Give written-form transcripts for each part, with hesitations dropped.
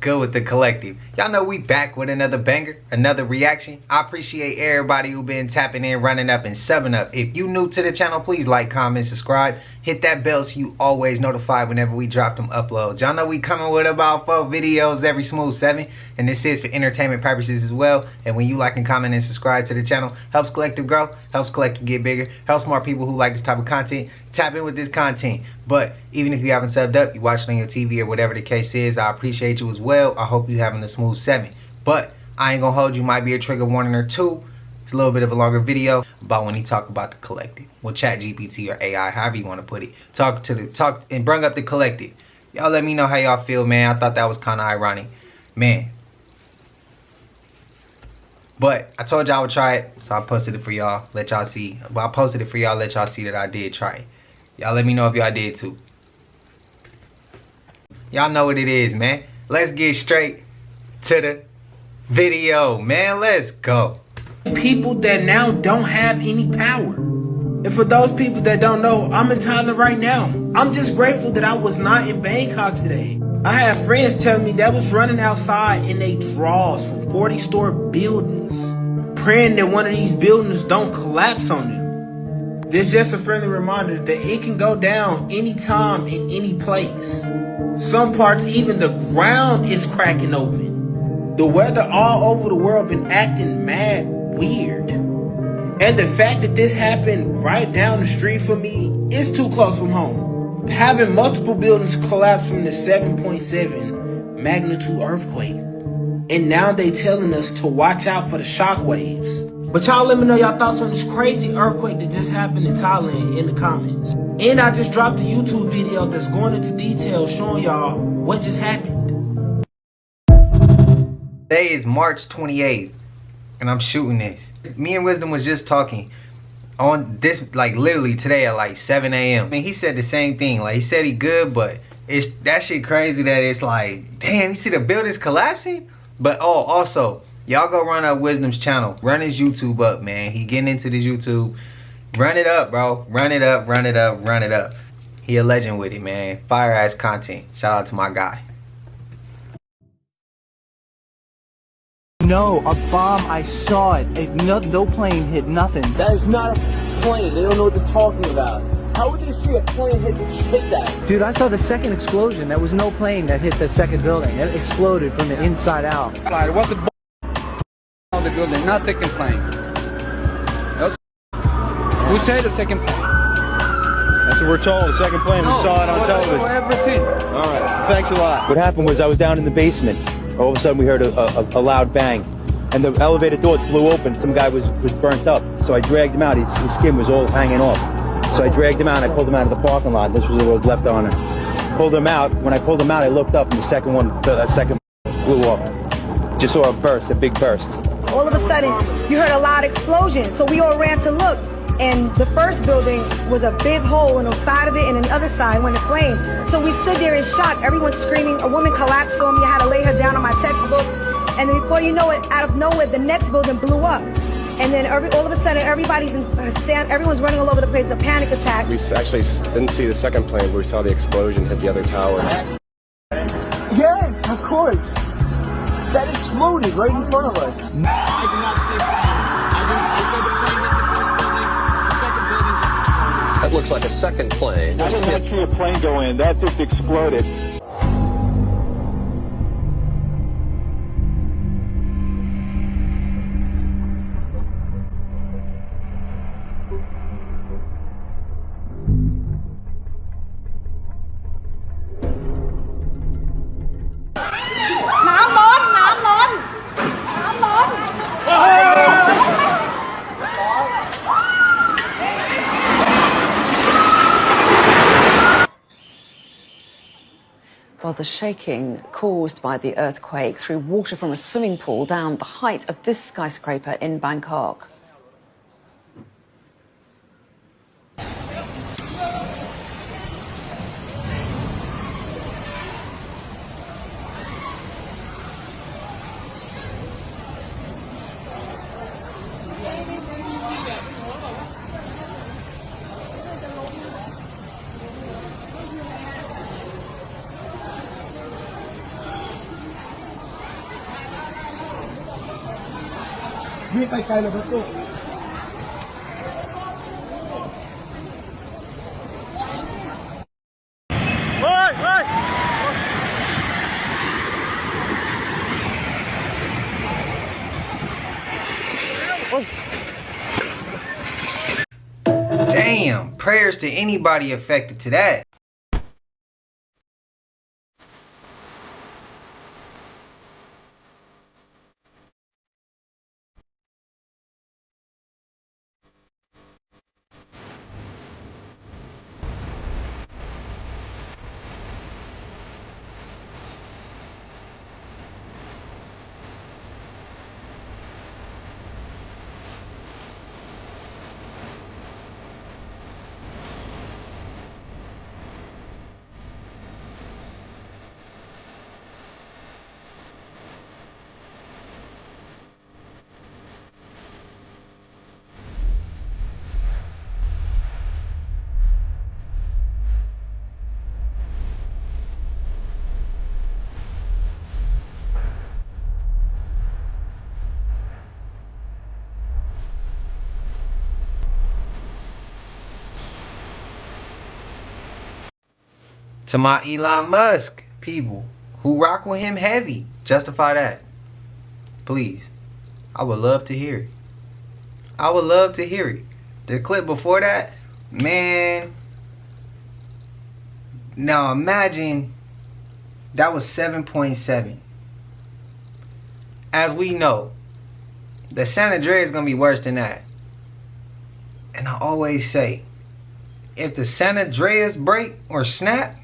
good with the collective? Y'all know we back with another banger, another reaction. I appreciate everybody who been tapping in, running up, and subbing up. If you new to the channel, please like, comment, subscribe. Hit that bell so you always notified whenever we drop them uploads. Y'all know we coming with about 4 videos every smooth 7. And this is for entertainment purposes as well. And when you like and comment and subscribe to the channel, helps collective grow, helps collective get bigger, helps more people who like this type of content tap in with this content. But even if you haven't subbed up, you watching on your TV or whatever the case is, I appreciate you as well. I hope you having a smooth 7. But I ain't gonna hold you, might be a trigger warning or two. It's a little bit of a longer video about when he talk about the collective. Well, chat GPT or AI, however you want to put it. Talk and bring up the collective. Y'all let me know how y'all feel, man. I thought that was kind of ironic. Man. But I told y'all I would try it, so I posted it for y'all. Let y'all see. Well, I posted it for y'all, let y'all see that I did try it. Y'all let me know if y'all did too. Y'all know what it is, man. Let's get straight to the video, man. Let's go. People that now don't have any power. And for those people that don't know, I'm in Thailand right now. I'm just grateful that I was not in Bangkok today. I had friends telling me that was running outside in they drawers from 40-story buildings, praying that one of these buildings don't collapse on them. This is just a friendly reminder that it can go down anytime in any place. Some parts, even the ground is cracking open. The weather all over the world been acting mad weird. And the fact that this happened right down the street from me is too close from home. Having multiple buildings collapse from the 7.7 magnitude earthquake. And now they telling us to watch out for the shock waves. But y'all let me know y'all thoughts on this crazy earthquake that just happened in Thailand in the comments. And I just dropped a YouTube video that's going into detail showing y'all what just happened. Today is March 28th. And I'm shooting this. Me and Wisdom was just talking on this, like literally today at like 7 a.m. I mean, he said the same thing. Like, he said he good, but it's that shit crazy that it's like, damn, you see the buildings collapsing? But oh, also, y'all go run up Wisdom's channel. Run his YouTube up, man. He getting into this YouTube. Run it up, bro. Run it up, run it up, run it up. He a legend with it, man. Fire ass content. Shout out to my guy. No, a bomb, I saw it. No plane hit, nothing. That is not a plane. They don't know what they're talking about. How would they see a plane hit that? Dude, I saw the second explosion. There was no plane that hit the second building. It exploded from the inside out. It was a bomb on the building, not second plane. Who said the second plane? That's what we're told, the second plane. We saw it on television. Everything. All right, thanks a lot. What happened was I was down in the basement. All of a sudden we heard a loud bang. And the elevator doors flew open. Some guy was burnt up. So I dragged him out. His skin was all hanging off. So I dragged him out and I pulled him out of the parking lot. This was the road left on it. Pulled him out. When I pulled him out, I looked up and the second blew off. Just saw a burst, a big burst. All of a sudden, you heard a loud explosion. So we all ran to look. And the first building was a big hole on the side of it, and on the other side went aflame. So we stood there in shock. Everyone's screaming. A woman collapsed on me. I had to lay her down on my textbooks. And then before you know it, out of nowhere, the next building blew up. And then all of a sudden, everyone's running all over the place. A panic attack. We actually didn't see the second plane, but we saw the explosion hit the other tower. Yes, of course. That exploded right in front of us. I did not see a plane. I said the plane hit the first building. The second building didn't explode. That looks like a second plane. I didn't even see a plane go in. That just exploded. Well, the shaking caused by the earthquake threw water from a swimming pool down the height of this skyscraper in Bangkok. Damn, prayers to anybody affected to that. To my Elon Musk people who rock with him heavy, justify that. Please. I would love to hear it. I would love to hear it. The clip before that, man. Now imagine that was 7.7. As we know, the San Andreas is going to be worse than that. And I always say, if the San Andreas break or snap,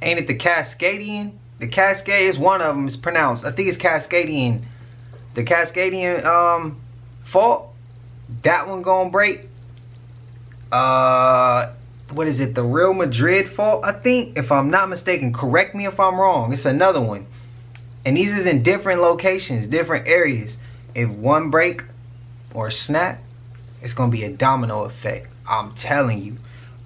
ain't it the Cascadian? The Cascade is one of them. It's pronounced, I think it's Cascadian. The Cascadian fault, that one gonna break. What is it? The Real Madrid fault, I think, if I'm not mistaken. Correct me if I'm wrong. It's another one. And these is in different locations, different areas. If one break or snap, it's gonna be a domino effect. I'm telling you.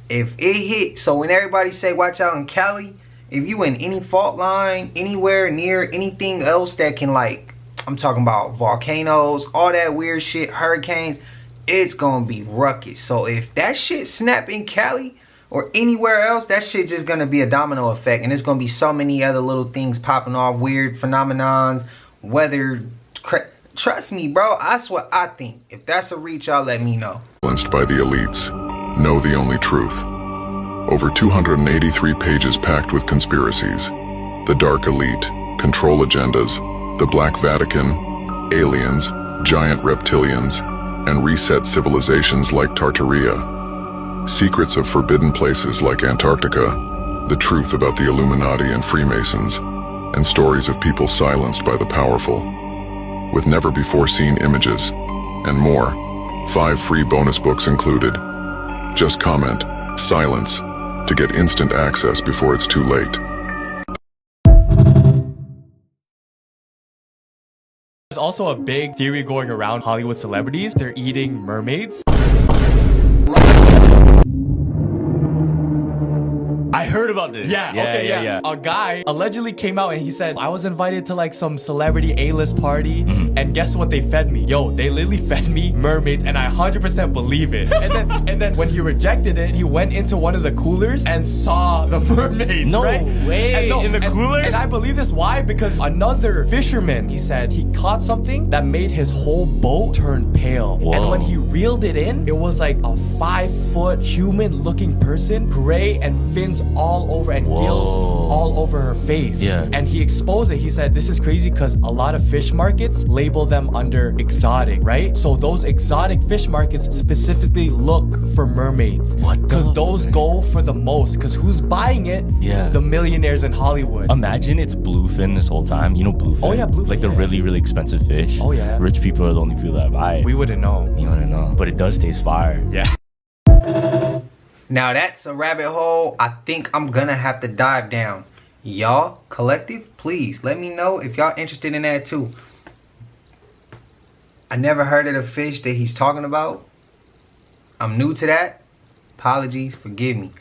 If it hit, so when everybody say watch out in Cali, if you in any fault line, anywhere near anything else that can, like, I'm talking about volcanoes, all that weird shit, hurricanes, it's gonna be ruckus. So if that shit snap in Cali or anywhere else, that shit just gonna be a domino effect. And it's gonna be so many other little things popping off, weird phenomenons, weather. Trust me, bro, that's what I think. If that's a reach, y'all let me know. Influenced by the elites, know the only truth. Over 283 pages packed with conspiracies. The dark elite, control agendas, the Black Vatican, aliens, giant reptilians, and reset civilizations like Tartaria. Secrets of forbidden places like Antarctica, the truth about the Illuminati and Freemasons, and stories of people silenced by the powerful. With never-before-seen images, and more. 5 free bonus books included. Just comment, silence, to get instant access before it's too late. There's also a big theory going around Hollywood celebrities. They're eating mermaids. I heard about this. Yeah. A guy allegedly came out and he said, I was invited to like some celebrity A-list party, and guess what they fed me? Yo, they literally fed me mermaids, and I 100% believe it. And then when he rejected it, he went into one of the coolers and saw the mermaids. No right? way. In the cooler? And I believe this. Why? Because another fisherman, he said he caught something that made his whole boat turn pale. Whoa. And when he reeled it in, it was like a 5-foot human-looking person, gray and fins all over and gills all over her face. Yeah. And he exposed it. He said this is crazy because a lot of fish markets label them under exotic, right? So those exotic fish markets specifically look for mermaids. What? Because those go for the most. Because who's buying it? Yeah. The millionaires in Hollywood. Imagine it's bluefin this whole time. You know bluefin? Oh yeah, bluefin. Like the really, really expensive fish. Oh yeah. Rich people are the only people that buy it. We wouldn't know. You wouldn't know. But it does taste fire. Yeah. Now that's a rabbit hole I think I'm gonna have to dive down. Y'all, collective, please let me know if y'all interested in that too. I never heard of the fish that he's talking about. I'm new to that. Apologies, forgive me.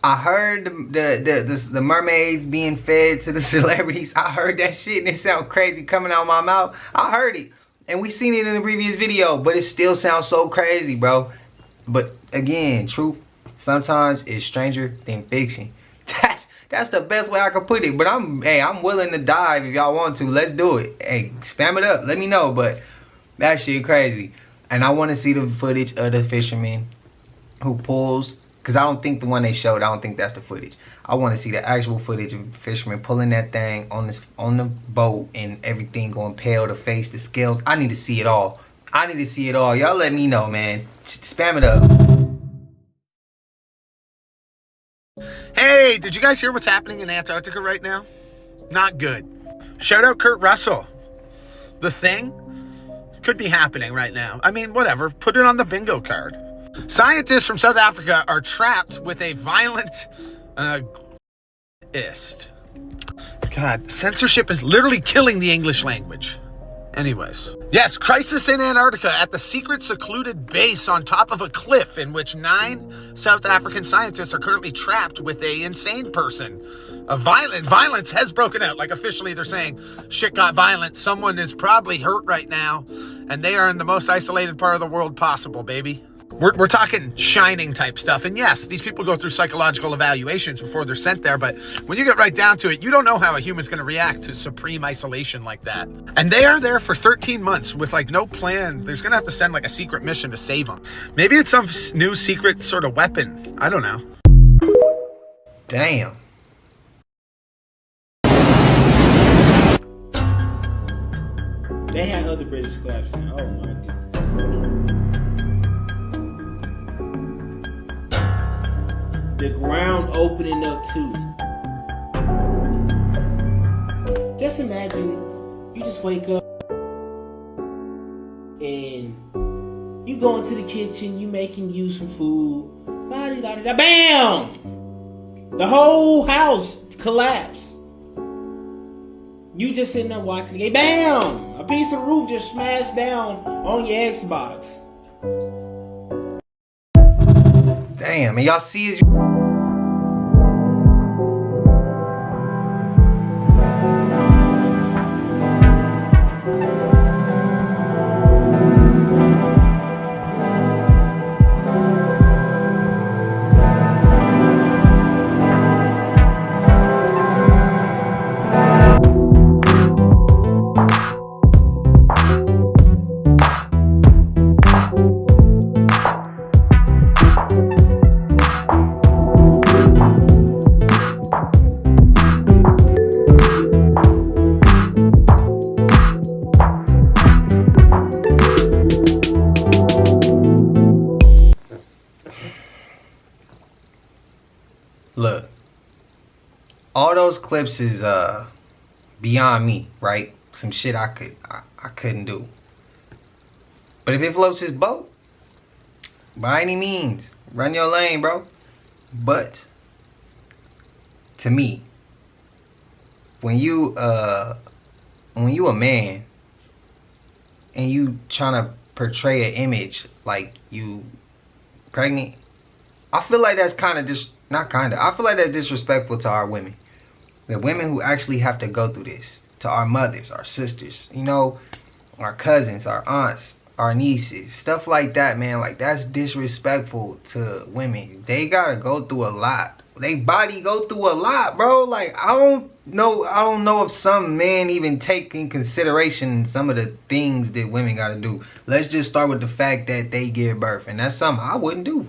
I heard the mermaids being fed to the celebrities. I heard that shit and it sounded crazy coming out of my mouth. I heard it. And we seen it in the previous video, but it still sounds so crazy, bro. But again, truth sometimes is stranger than fiction. That's the best way I can put it. But I'm willing to dive if y'all want to. Let's do it. Hey, spam it up. Let me know. But that shit crazy. And I want to see the footage of the fisherman who pulls. Because I don't think the one they showed, I don't think that's the footage. I want to see the actual footage of the fisherman pulling that thing on the boat and everything going pale, the face, the scales. I need to see it all. I need to see it all. Y'all let me know, man. Spam it up. Hey, did you guys hear what's happening in Antarctica right now? Not good. Shout out Kurt Russell. The thing could be happening right now. I mean, whatever. Put it on the bingo card. Scientists from South Africa are trapped with a violent God, censorship is literally killing the English language. Anyways. Yes, crisis in Antarctica at the secret secluded base on top of a cliff in which 9 South African scientists are currently trapped with a insane person. Violence has broken out. Like officially they're saying shit got violent. Someone is probably hurt right now. And they are in the most isolated part of the world possible, baby. We're talking Shining type stuff. And yes, these people go through psychological evaluations before they're sent there. But when you get right down to it, you don't know how a human's going to react to supreme isolation like that. And they are there for 13 months with like no plan. There's going to have to send like a secret mission to save them. Maybe it's some new secret sort of weapon. I don't know. Damn. They had other bridges collapsing. Oh my goodness. The ground opening up too. Just imagine you just wake up and you go into the kitchen, you making you some food. La-di-da-di-da, bam! The whole house collapsed. You just sitting there watching the game. Bam! A piece of the roof just smashed down on your Xbox. Damn, and y'all see as look, all those clips is beyond me, right? Some shit I couldn't do. But if it floats his boat, by any means, run your lane, bro. But to me, when you a man and you trying to portray an image like you pregnant, I feel like that's kind of just I feel like that's disrespectful to our women. The women who actually have to go through this. To our mothers, our sisters, you know, our cousins, our aunts, our nieces, stuff like that, man. Like, that's disrespectful to women. They gotta go through a lot. They body go through a lot, bro. Like, I don't know if some men even take in consideration some of the things that women gotta do. Let's just start with the fact that they give birth, and that's something I wouldn't do.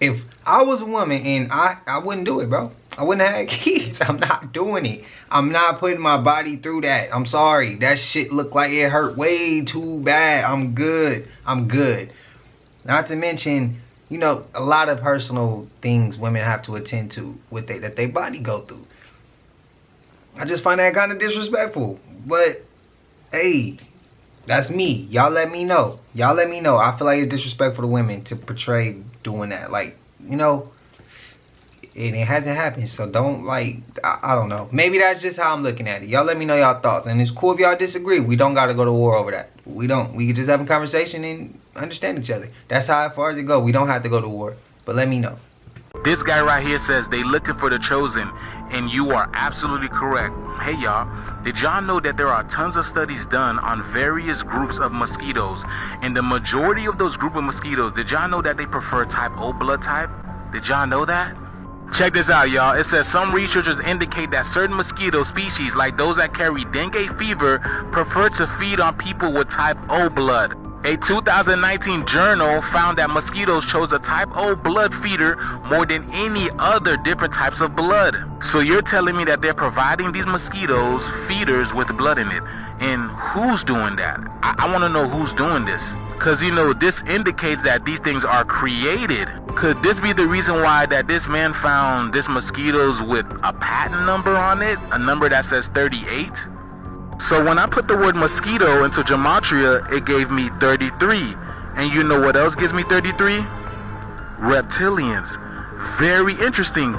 If I was a woman, and I wouldn't do it, bro. I wouldn't have kids. I'm not doing it. I'm not putting my body through that. I'm sorry. That shit looked like it hurt way too bad. I'm good. I'm good. Not to mention, you know, a lot of personal things women have to attend to with that their body go through. I just find that kind of disrespectful. But, hey, that's me. Y'all let me know. Y'all let me know. I feel like it's disrespectful to women to portray doing that. Like, you know, and it hasn't happened. So don't, like, I don't know. Maybe that's just how I'm looking at it. Y'all let me know y'all thoughts. And it's cool if y'all disagree. We don't got to go to war over that. We don't. We can just have a conversation and understand each other. That's how far as it go. We don't have to go to war. But let me know. This guy right here says they looking for the chosen, and you are absolutely correct. Hey y'all, did y'all know that there are tons of studies done on various groups of mosquitoes, and the majority of those group of mosquitoes, did y'all know that they prefer type O blood type? Did y'all know that? Check this out, y'all. It says some researchers indicate that certain mosquito species, like those that carry dengue fever, prefer to feed on people with type O blood. A 2019 journal found that mosquitoes chose a type O blood feeder more than any other different types of blood. So you're telling me that they're providing these mosquitoes feeders with blood in it. And who's doing that? I want to know who's doing this. Because, you know, this indicates that these things are created. Could this be the reason why that this man found this mosquitoes with a patent number on it? A number that says 38? So when I put the word mosquito into gematria, it gave me 33. And you know what else gives me 33? Reptilians. Very interesting.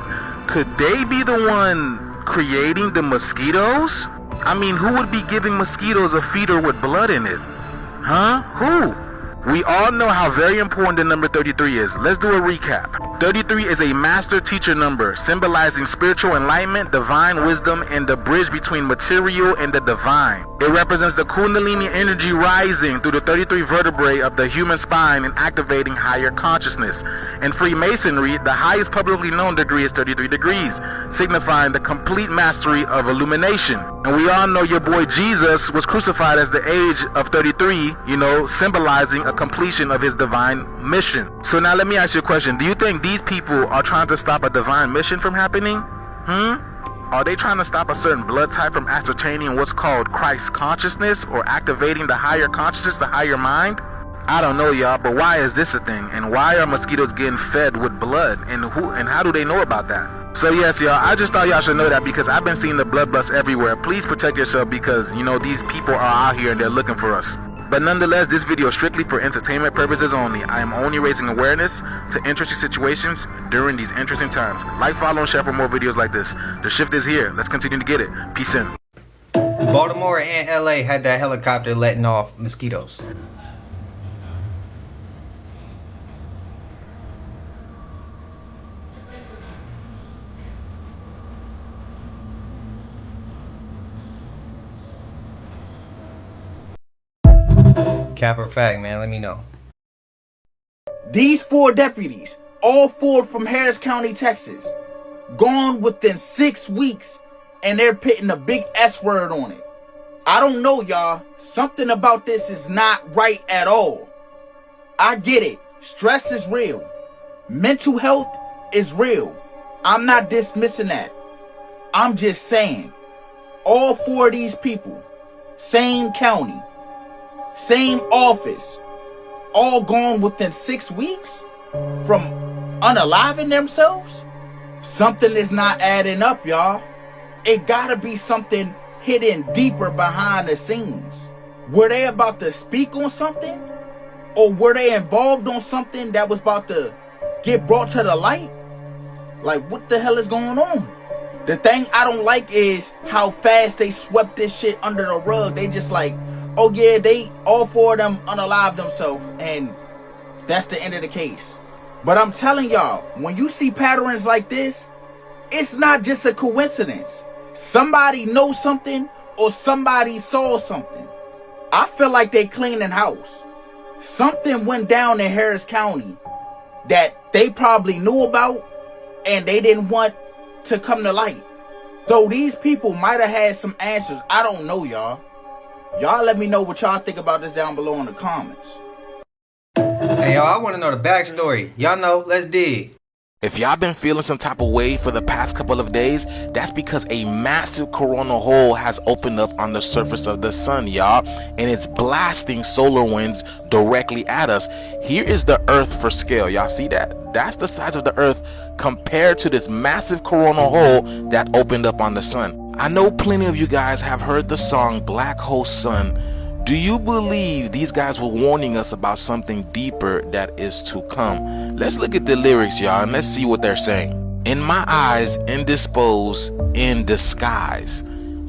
Could they be the one creating the mosquitoes? I mean, who would be giving mosquitoes a feeder with blood in it? Huh? Who? We all know how very important the number 33 is. Let's do a recap. 33 is a master teacher number, symbolizing spiritual enlightenment, divine wisdom, and the bridge between material and the divine. It represents the Kundalini energy rising through the 33 vertebrae of the human spine and activating higher consciousness. In Freemasonry, the highest publicly known degree is 33 degrees, signifying the complete mastery of illumination. And we all know your boy Jesus was crucified at the age of 33, you know, symbolizing a completion of his divine mission. So now let me ask you a question. Do you think these people are trying to stop a divine mission from happening? Are they trying to stop a certain blood type from ascertaining what's called Christ consciousness, or activating the higher consciousness, the higher mind? I don't know, y'all, but why is this a thing? And why are mosquitoes getting fed with blood? And how do they know about that? So yes, y'all, I just thought y'all should know that, because I've been seeing the blood bust everywhere. Please protect yourself, because, you know, these people are out here and they're looking for us. But nonetheless, this video is strictly for entertainment purposes only. I am only raising awareness to interesting situations during these interesting times. Like, follow, and share for more videos like this. The shift is here. Let's continue to get it. Peace in. Baltimore and LA had that helicopter letting off mosquitoes. Cap or fact, man, let me know. These 4 deputies, all 4 from Harris County, Texas, gone within 6 weeks, and they're putting a big S word on it. I don't know, y'all. Something about this is not right at all. I get it. Stress is real. Mental health is real. I'm not dismissing that. I'm just saying, all 4 of these people, same county, same office, all gone within 6 weeks from unaliving themselves? Something is not adding up, y'all. It gotta be something hidden deeper behind the scenes. Were they about to speak on something? Or were they involved on something that was about to get brought to the light? Like, what the hell is going on? The thing I don't like is how fast they swept this shit under the rug. They just like, oh yeah, they all 4 of them unalived themselves, and that's the end of the case. But I'm telling y'all, when you see patterns like this, it's not just a coincidence. Somebody knows something, or somebody saw something. I feel like they cleaning house. Something went down in Harris County that they probably knew about, and they didn't want to come to light. So these people might have had some answers. I don't know, y'all. Y'all let me know what y'all think about this down below in the comments. Hey, y'all, I want to know the backstory. Y'all know, let's dig. If y'all been feeling some type of way for the past couple of days, that's because a massive coronal hole has opened up on the surface of the sun, y'all, and it's blasting solar winds directly at us. Here is the Earth for scale. Y'all see that? That's the size of the Earth compared to this massive coronal hole that opened up on the sun. I know plenty of you guys have heard the song Black Hole Sun. Do you believe these guys were warning us about something deeper that is to come? Let's look at the lyrics, y'all, and let's see what they're saying. In my eyes, indisposed, in disguise.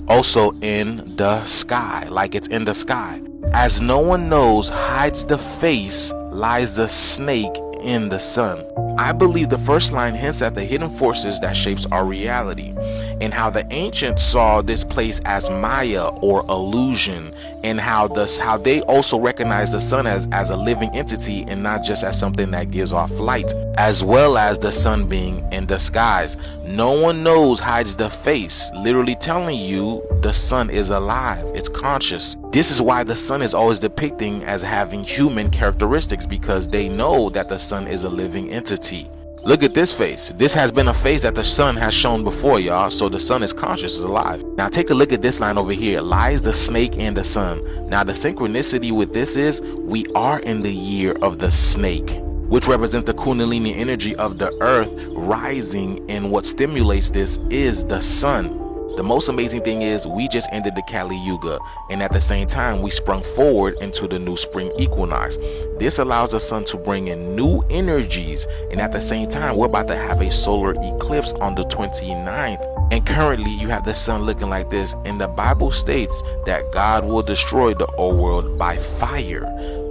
Also in the sky, like it's in the sky. As no one knows, hides the face, lies the snake in the sun. I believe the first line hints at the hidden forces that shapes our reality, and how the ancients saw this place as Maya or illusion, and how they also recognize the sun as a living entity and not just as something that gives off light, as well as the sun being in disguise. No one knows hides the face, literally telling you the sun is alive, it's conscious. This is why the sun is always depicting as having human characteristics, because they know that the sun is a living entity. Look at this face. This has been a face that the sun has shown before, y'all. So the sun is conscious, is alive. Now take a look at this line over here. Lies the snake and the sun. Now the synchronicity with this is we are in the year of the snake, which represents the Kundalini energy of the earth rising, and what stimulates this is the sun. The most amazing thing is we just ended the Kali Yuga, and at the same time we sprung forward into the new spring equinox. This allows the sun to bring in new energies, and at the same time we're about to have a solar eclipse on the 29th. And currently you have the sun looking like this, and the Bible states that God will destroy the old world by fire.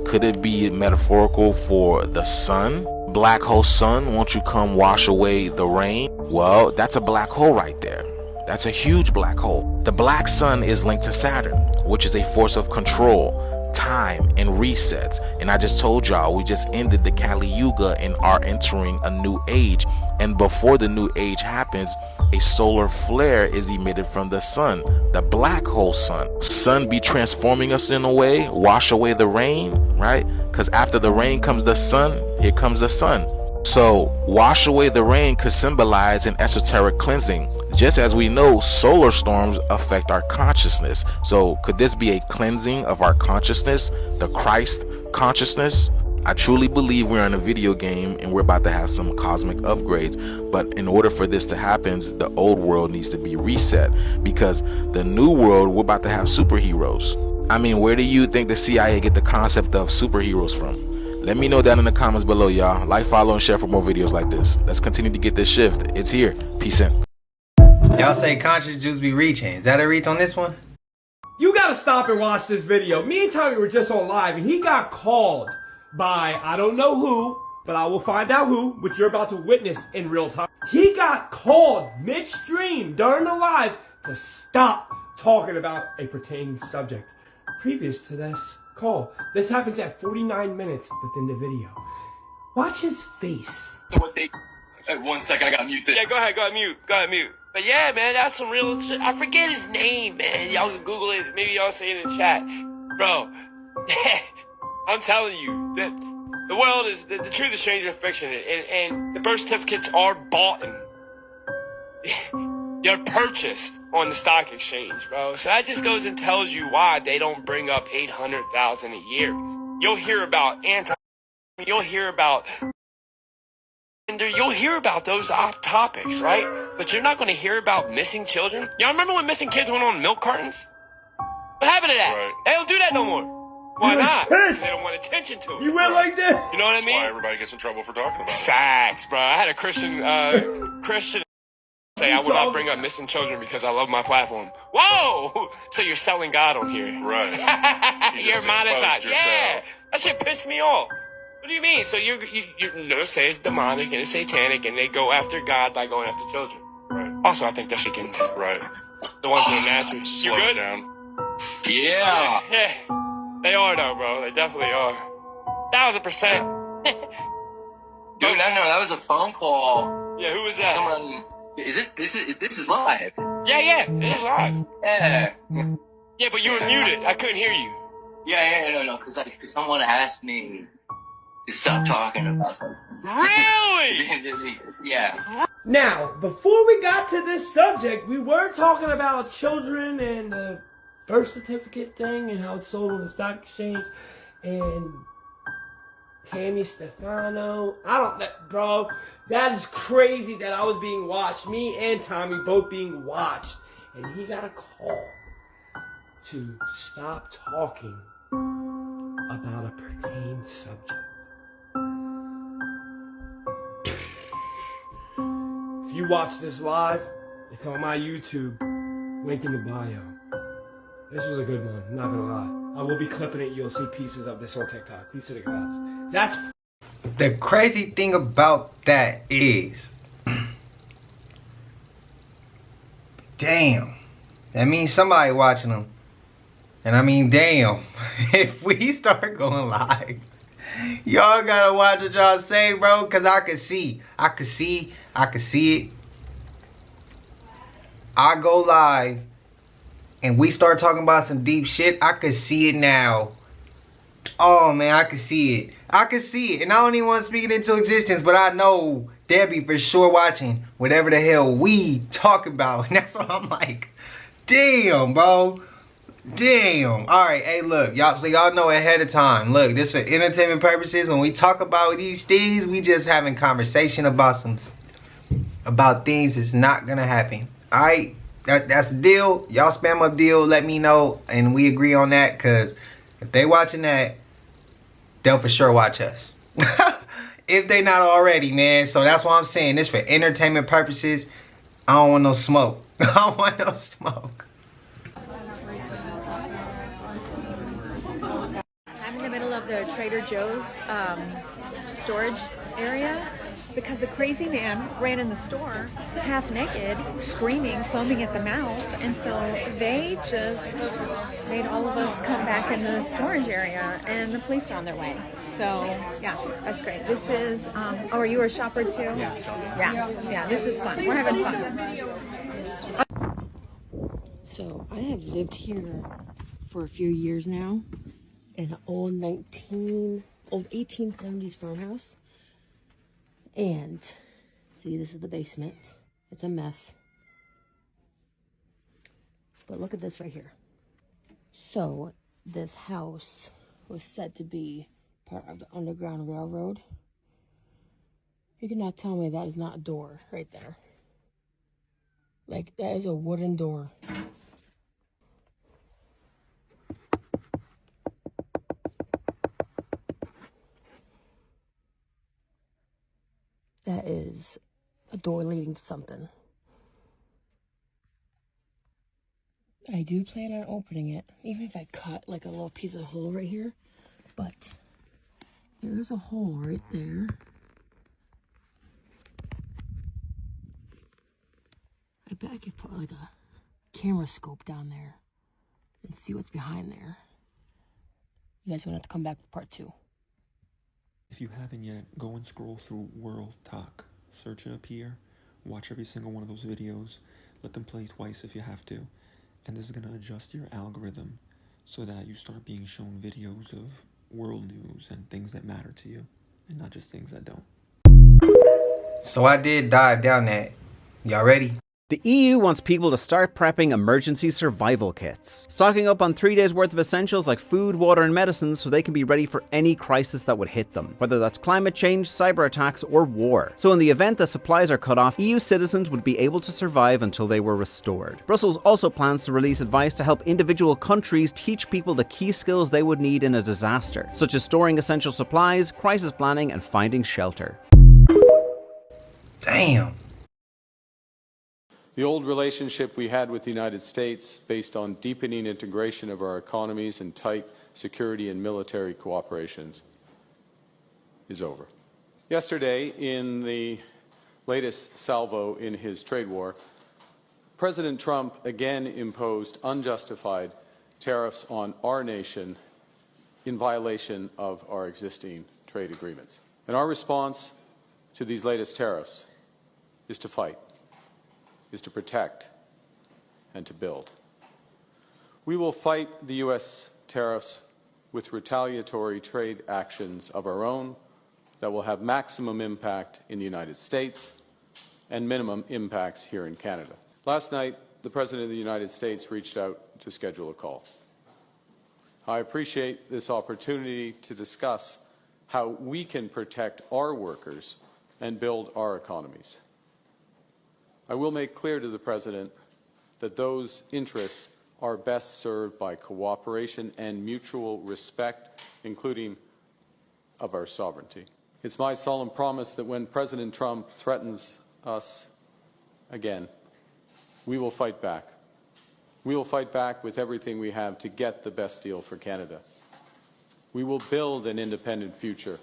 Could it be metaphorical for the sun? Black hole sun, won't you come wash away the rain? Well, that's a black hole right there. That's a huge black hole. The black sun is linked to Saturn, which is a force of control, time, and resets. And I just told y'all, we just ended the Kali Yuga and are entering a new age. And before the new age happens, a solar flare is emitted from the sun, the black hole sun. Sun be transforming us in a way, wash away the rain, right? Because after the rain comes the sun, here comes the sun. So wash away the rain could symbolize an esoteric cleansing. Just as we know, solar storms affect our consciousness. So could this be a cleansing of our consciousness, the Christ consciousness? I truly believe we're in a video game and we're about to have some cosmic upgrades. But in order for this to happen, the old world needs to be reset, because the new world, we're about to have superheroes. I mean, where do you think the CIA get the concept of superheroes from? Let me know down in the comments below, y'all. Like, follow, and share for more videos like this. Let's continue to get this shift. It's here. Peace in. Y'all say conscious juice be reaching. Is that a reach on this one? You gotta stop and watch this video. Me and Tommy were just on live, and he got called by, I don't know who, but I will find out who, which you're about to witness in real time. He got called midstream during the live to stop talking about a pertaining subject previous to this call. This happens at 49 minutes within the video. Watch his face. Hey, 1 second, I gotta mute this. Yeah, go ahead, mute. But yeah, man, that's some real shit. I forget his name, man. Y'all can Google it. Maybe y'all say it in the chat. Bro, I'm telling you, that the world is, the truth is stranger than fiction. And the birth certificates are bought and they're purchased on the stock exchange, bro. So that just goes and tells you why they don't bring up 800,000 a year. You'll hear about you'll hear about those topics, right? But you're not going to hear about missing children. Y'all remember when missing kids went on milk cartons? What happened to that? Right. They don't do that no more. Why not? Because they don't want attention to it. You went like that? You know what I mean? That's why everybody gets in trouble for talking about it. Facts, bro. I had a Christian say, I will not bring up missing children because I love my platform. Whoa! So you're selling God on here. Right. You're monetized. Yeah. That shit pissed me off. What do you mean? So you say it's demonic and it's satanic and they go after God by going after children. Right. Also, I think they're chickens. Right. The ones that are natural. You Slow good? Down. Yeah. They are though, bro. They definitely are. 1,000%. Dude, no, that was a phone call. Yeah, who was that? Someone, this is live. Yeah, it is live. Yeah. Yeah, but you were muted. I couldn't hear you. Yeah, no, because someone asked me to stop talking about something. Really? Yeah. Now, before we got to this subject, we were talking about children and the birth certificate thing and how it's sold on the stock exchange. And Tammy Stefano, bro, that is crazy that I was being watched. Me and Tommy both being watched. And he got a call to stop talking about a pertaining subject. If you watch this live, it's on my YouTube, link in the bio. This was a good one, I'm not gonna lie. I will be clipping it, you'll see pieces of this on TikTok. Peace to the gods. That's The crazy thing about that is, damn, that means somebody watching them. And I mean, damn, if we start going live, y'all gotta watch what y'all say, bro, cause I can see it. I go live and we start talking about some deep shit, I could see it now. Oh man, I can see it. And I don't even want to speak it into existence, but I know Debbie for sure watching whatever the hell we talk about. And that's why I'm like, damn, bro. Damn. Alright, hey look, y'all, so y'all know ahead of time. Look, this for entertainment purposes. When we talk about these things, we just having conversation about things that's not gonna happen. Alright, that's the deal. Y'all spam up deal, let me know, and we agree on that, cause if they watching that, they'll for sure watch us. If they not already, man. So that's why I'm saying this for entertainment purposes. I don't want no smoke. I don't want no smoke. I'm in the middle of the Trader Joe's storage area because a crazy man ran in the store half naked, screaming, foaming at the mouth, and so they just made all of us come back in the storage area, and the police are on their way. So yeah, that's great. This is oh, are you a shopper too? Yeah, this is fun. We're having fun. So I have lived here for a few years now in an old 1870s farmhouse. And see, this is the basement. It's a mess. But look at this right here. So this house was said to be part of the Underground Railroad. You cannot tell me that is not a door right there. Like, that is a wooden door. That is a door leading to something. I do plan on opening it, even if I cut like a little piece of hole right here. But there's a hole right there. I bet I could put like a camera scope down there and see what's behind there. You guys are gonna have to come back for part 2. If you haven't yet, go and scroll through World Talk. Search it up here. Watch every single one of those videos. Let them play twice if you have to. And this is going to adjust your algorithm so that you start being shown videos of world news and things that matter to you, and not just things that don't. So I did dive down that. Y'all ready? The EU wants people to start prepping emergency survival kits, stocking up on 3 days worth of essentials like food, water and medicines so they can be ready for any crisis that would hit them, whether that's climate change, cyber attacks or war. So in the event that supplies are cut off, EU citizens would be able to survive until they were restored. Brussels also plans to release advice to help individual countries teach people the key skills they would need in a disaster, such as storing essential supplies, crisis planning and finding shelter. Damn. The old relationship we had with the United States, based on deepening integration of our economies and tight security and military cooperations, is over. Yesterday, in the latest salvo in his trade war, President Trump again imposed unjustified tariffs on our nation in violation of our existing trade agreements. And our response to these latest tariffs is to fight, is to protect, and to build. We will fight the U.S. tariffs with retaliatory trade actions of our own that will have maximum impact in the United States and minimum impacts here in Canada. Last night, the President of the United States reached out to schedule a call. I appreciate this opportunity to discuss how we can protect our workers and build our economies. I will make clear to the President that those interests are best served by cooperation and mutual respect, including of our sovereignty. It's my solemn promise that when President Trump threatens us again, we will fight back. We will fight back with everything we have to get the best deal for Canada. We will build an independent future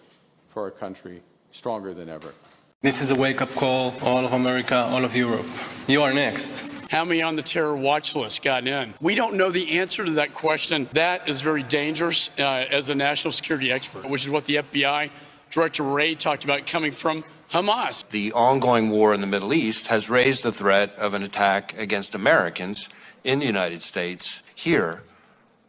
for our country stronger than ever. This is a wake-up call, all of America, all of Europe. You are next. How many on the terror watch list got in? We don't know the answer to that question. That is very dangerous as a national security expert, which is what the FBI Director Wray talked about coming from Hamas. The ongoing war in the Middle East has raised the threat of an attack against Americans in the United States here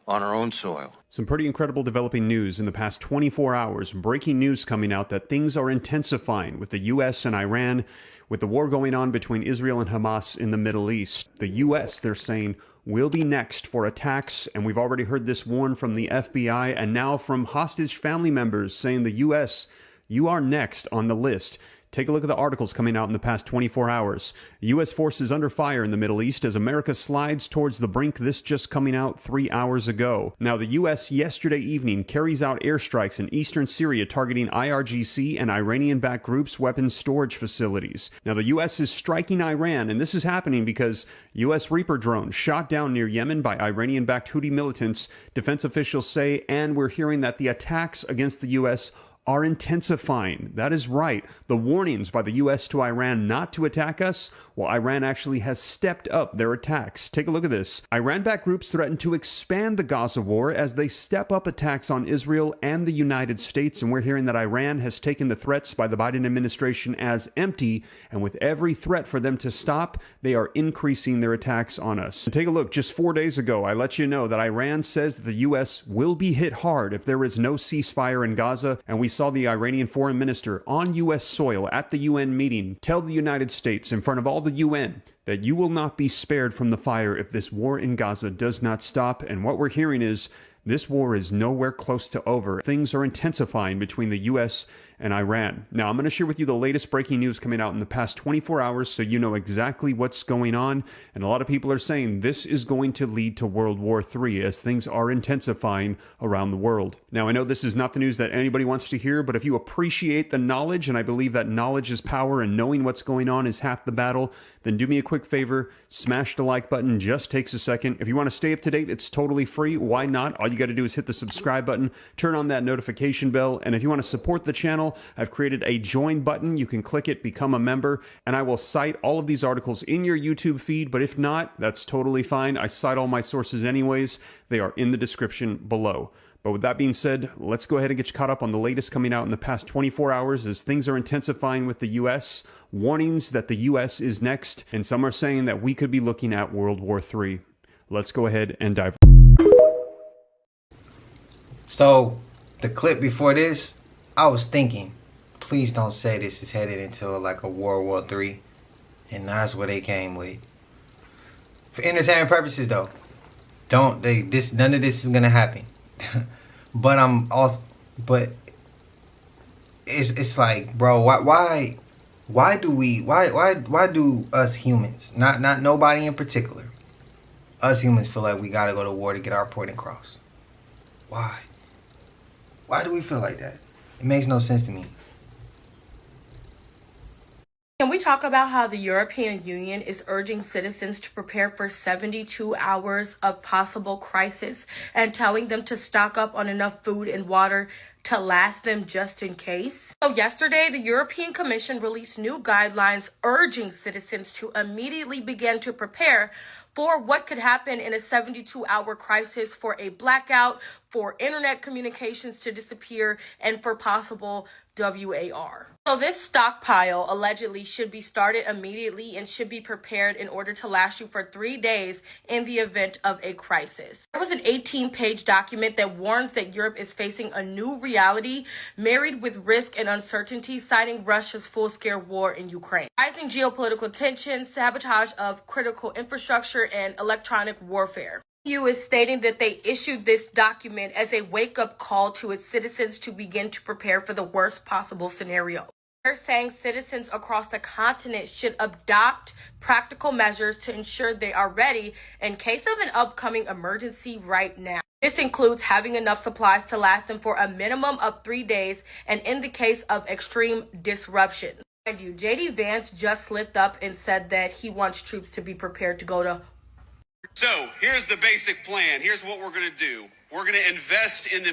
on our own soil. Some pretty incredible developing news in the past 24 hours. Breaking news coming out that things are intensifying with the U.S. and Iran, with the war going on between Israel and Hamas in the Middle East. The U.S., they're saying, will be next for attacks, and we've already heard this warned from the FBI and now from hostage family members saying the U.S., you are next on the list. Take a look at the articles coming out in the past 24 hours. U.S. forces under fire in the Middle East as America slides towards the brink. This just coming out 3 hours ago. Now, the U.S. yesterday evening carries out airstrikes in eastern Syria targeting IRGC and Iranian-backed groups' weapons storage facilities. Now, the U.S. is striking Iran, and this is happening because U.S. Reaper drones shot down near Yemen by Iranian-backed Houthi militants, defense officials say, and we're hearing that the attacks against the U.S. are intensifying. That is right. The warnings by the U.S. to Iran not to attack us, well, Iran actually has stepped up their attacks. Take a look at this. Iran-backed groups threaten to expand the Gaza war as they step up attacks on Israel and the United States, and we're hearing that Iran has taken the threats by the Biden administration as empty, and with every threat for them to stop, they are increasing their attacks on us. And take a look. Just 4 days ago, I let you know that Iran says that the U.S. will be hit hard if there is no ceasefire in Gaza, and we saw the Iranian foreign minister on U.S. soil at the UN meeting tell the United States in front of all the UN that you will not be spared from the fire if this war in Gaza does not stop. And what we're hearing is this war is nowhere close to over. Things are intensifying between the U.S. and Iran. Now, I'm going to share with you the latest breaking news coming out in the past 24 hours so you know exactly what's going on. And a lot of people are saying this is going to lead to World War III as things are intensifying around the world. Now, I know this is not the news that anybody wants to hear, but if you appreciate the knowledge, and I believe that knowledge is power and knowing what's going on is half the battle, then do me a quick favor, smash the like button, just takes a second. If you want to stay up to date, it's totally free. Why not? All you got to do is hit the subscribe button, turn on that notification bell, and if you want to support the channel, I've created a join button. You can click it, become a member, and I will cite all of these articles in your YouTube feed, but if not, that's totally fine. I cite all my sources anyways. They are in the description below. But with that being said, let's go ahead and get you caught up on the latest coming out in the past 24 hours as things are intensifying with the U.S., warnings that the U.S. is next, and some are saying that we could be looking at World War III. Let's go ahead and dive. So, the clip before this, I was thinking, please don't say this is headed into like a World War III, and that's what they came with. For entertainment purposes though, none of this is gonna happen. But it's like, bro, why do us humans, not nobody in particular, us humans feel like we gotta go to war to get our point across? Why do we feel like that? It makes no sense to me. Can we talk about how the European Union is urging citizens to prepare for 72 hours of possible crisis and telling them to stock up on enough food and water to last them just in case? So yesterday, the European Commission released new guidelines urging citizens to immediately begin to prepare for what could happen in a 72-hour crisis, for a blackout, for internet communications to disappear, and for possible WAR. So this stockpile allegedly should be started immediately and should be prepared in order to last you for 3 days in the event of a crisis. There was an 18-page document that warns that Europe is facing a new reality married with risk and uncertainty, citing Russia's full-scale war in Ukraine, rising geopolitical tensions, sabotage of critical infrastructure, and electronic warfare. EU is stating that they issued this document as a wake-up call to its citizens to begin to prepare for the worst possible scenario. They're saying citizens across the continent should adopt practical measures to ensure they are ready in case of an upcoming emergency right now. This includes having enough supplies to last them for a minimum of 3 days, and in the case of extreme disruption. Mind you, JD Vance just slipped up and said that he wants troops to be prepared to go to. So here's the basic plan. Here's what we're going to do. We're going to invest in the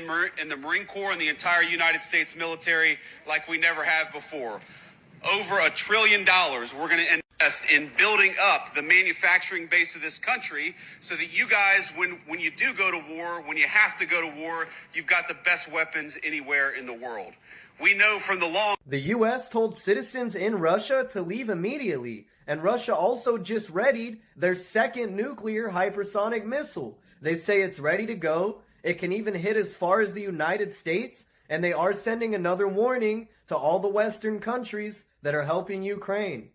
Marine Corps and the entire United States military like we never have before. Over $1 trillion we're going to invest in building up the manufacturing base of this country so that you guys, when you do go to war, when you have to go to war, you've got the best weapons anywhere in the world. We know from the long... The U.S. told citizens in Russia to leave immediately, and Russia also just readied their second nuclear hypersonic missile. They say it's ready to go. It can even hit as far as the United States, and they are sending another warning to all the Western countries that are helping Ukraine.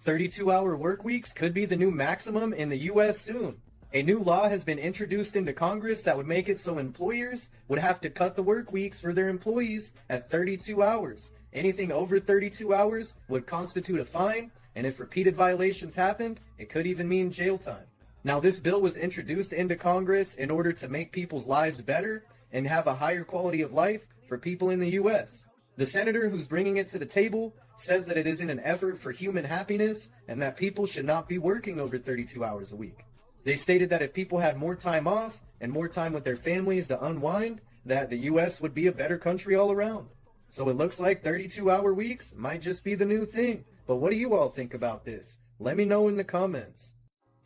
32-hour work weeks could be the new maximum in the U.S. soon. A new law has been introduced into Congress that would make it so employers would have to cut the work weeks for their employees at 32 hours. Anything over 32 hours would constitute a fine, and if repeated violations happened, it could even mean jail time. Now, this bill was introduced into Congress in order to make people's lives better and have a higher quality of life for people in the U.S. The senator who's bringing it to the table says that it is in an effort for human happiness and that people should not be working over 32 hours a week. They stated that if people had more time off and more time with their families to unwind, that the U.S. would be a better country all around. So it looks like 32-hour weeks might just be the new thing. But what do you all think about this? Let me know in the comments.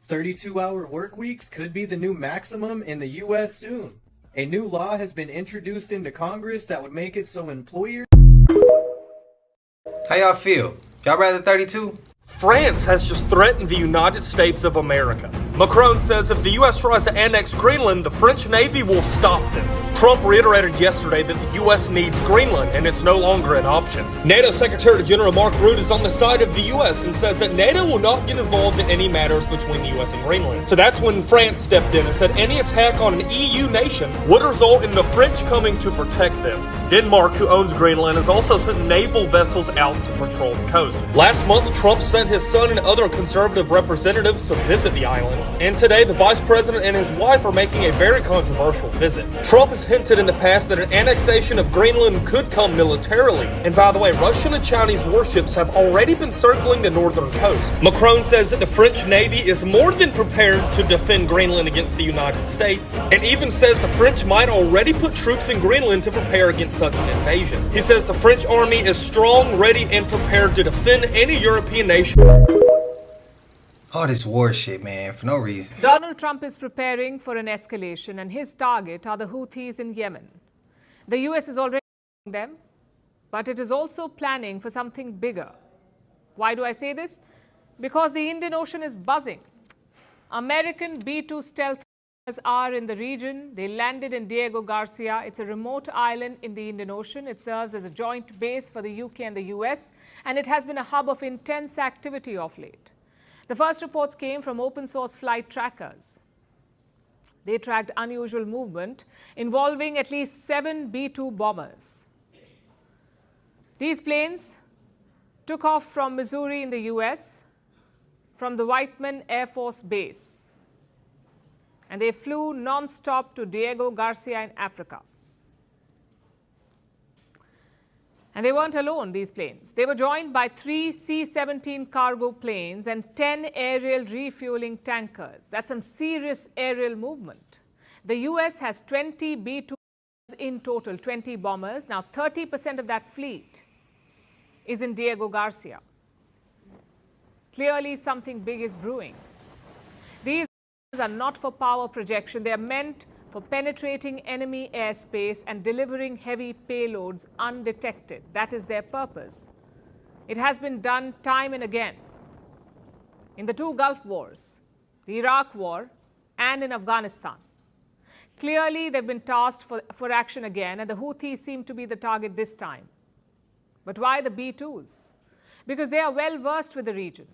32-hour work weeks could be the new maximum in the U.S. soon. A new law has been introduced into Congress that would make it so employers... How y'all feel? Y'all rather 32? France has just threatened the United States of America. Macron says if the U.S. tries to annex Greenland, the French Navy will stop them. Trump reiterated yesterday that the U.S. needs Greenland and it's no longer an option. NATO Secretary General Mark Rutte is on the side of the U.S. and says that NATO will not get involved in any matters between the U.S. and Greenland. So that's when France stepped in and said any attack on an EU nation would result in the French coming to protect them. Denmark, who owns Greenland, has also sent naval vessels out to patrol the coast. Last month, Trump sent his son and other conservative representatives to visit the island. And today, the vice president and his wife are making a very controversial visit. Trump has hinted in the past that an annexation of Greenland could come militarily. And by the way, Russian and Chinese warships have already been circling the northern coast. Macron says that the French Navy is more than prepared to defend Greenland against the United States, and even says the French might already put troops in Greenland to prepare against such an invasion. He says the French army is strong, ready, and prepared to defend any European nation. All this war shit, man, for no reason. Donald Trump is preparing for an escalation, and his target are the Houthis in Yemen. The U.S. is already them, but it is also planning for something bigger. Why do I say this? Because the Indian Ocean is buzzing. American B-2 stealth are in the region. They landed in Diego Garcia. It's a remote island in the Indian Ocean. It serves as a joint base for the UK and the US, and it has been a hub of intense activity of late. The first reports came from open source flight trackers. They tracked unusual movement involving at least 7 B-2 bombers. These planes took off from Missouri in the US, from the Whiteman Air Force Base. And they flew non-stop to Diego Garcia in Africa. And they weren't alone, these planes. They were joined by 3 C-17 cargo planes and 10 aerial refueling tankers. That's some serious aerial movement. The US has 20 B-2 in total, 20 bombers. Now, 30% of that fleet is in Diego Garcia. Clearly, something big is brewing. These are not for power projection. They are meant for penetrating enemy airspace and delivering heavy payloads undetected. That is their purpose. It has been done time and again. In the 2 Gulf Wars, the Iraq War, and in Afghanistan. Clearly, they've been tasked for action again, and the Houthis seem to be the target this time. But why the B-2s? Because they are well versed with the region.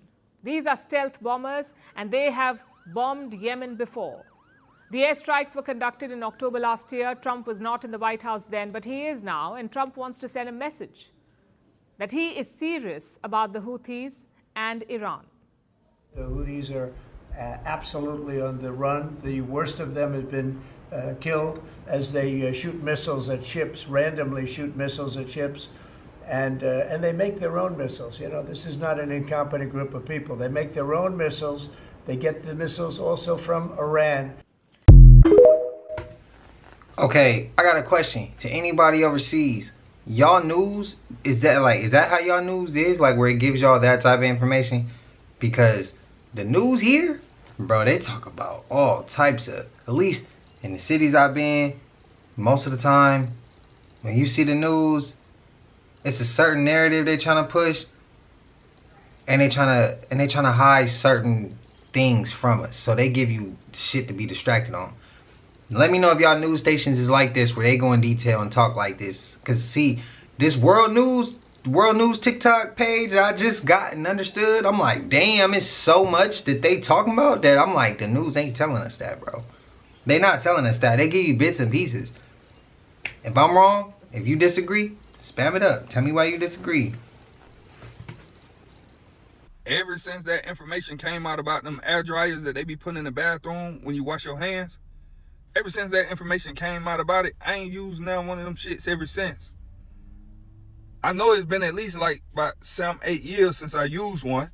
These are stealth bombers, and they have bombed Yemen before. The airstrikes were conducted in October last year. Trump was not in the White House then, but he is now, and Trump wants to send a message that he is serious about the Houthis and Iran. The Houthis are absolutely on the run. The worst of them has been killed as they shoot missiles at ships, randomly shoot missiles at ships, and they make their own missiles. You know, this is not an incompetent group of people. They make their own missiles. They get the missiles also from Iran. Okay, I got a question to anybody overseas. Y'all news, is that how y'all news is? Like where it gives y'all that type of information? Because the news here, bro, they talk about all types of, at least in the cities I've been, most of the time, when you see the news, it's a certain narrative they trying to push, and they trying to hide certain things from us. So they give you shit to be distracted on. Let me know if y'all news stations is like this, where they go in detail and talk like this. Cause see, this world news TikTok page that I just got and understood, I'm like, damn, it's so much that they talking about that I'm like, the news ain't telling us that, bro. They not telling us that. They give you bits and pieces. If I'm wrong, if you disagree, spam it up. Tell me why you disagree. Ever since that information came out about them air dryers that they be putting in the bathroom when you wash your hands, ever since that information came out about it, I ain't used now one of them shits ever since. I know it's been at least like about 7-8 years since I used one.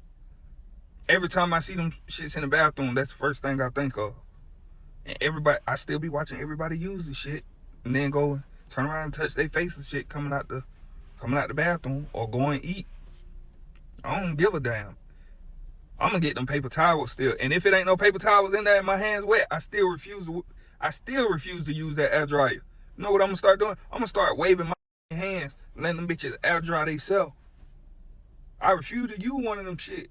Every time I see them shits in the bathroom, that's the first thing I think of. And everybody, I still be watching everybody use the shit, and then go turn around and touch their face and shit coming out the bathroom, or go and eat. I don't give a damn. I'm gonna get them paper towels still, and if it ain't no paper towels in there and my hands wet, I still refuse to use that air dryer. You know what I'm gonna start doing? I'm gonna start waving my hands and letting them bitches air dry themselves. I refuse to use one of them shits.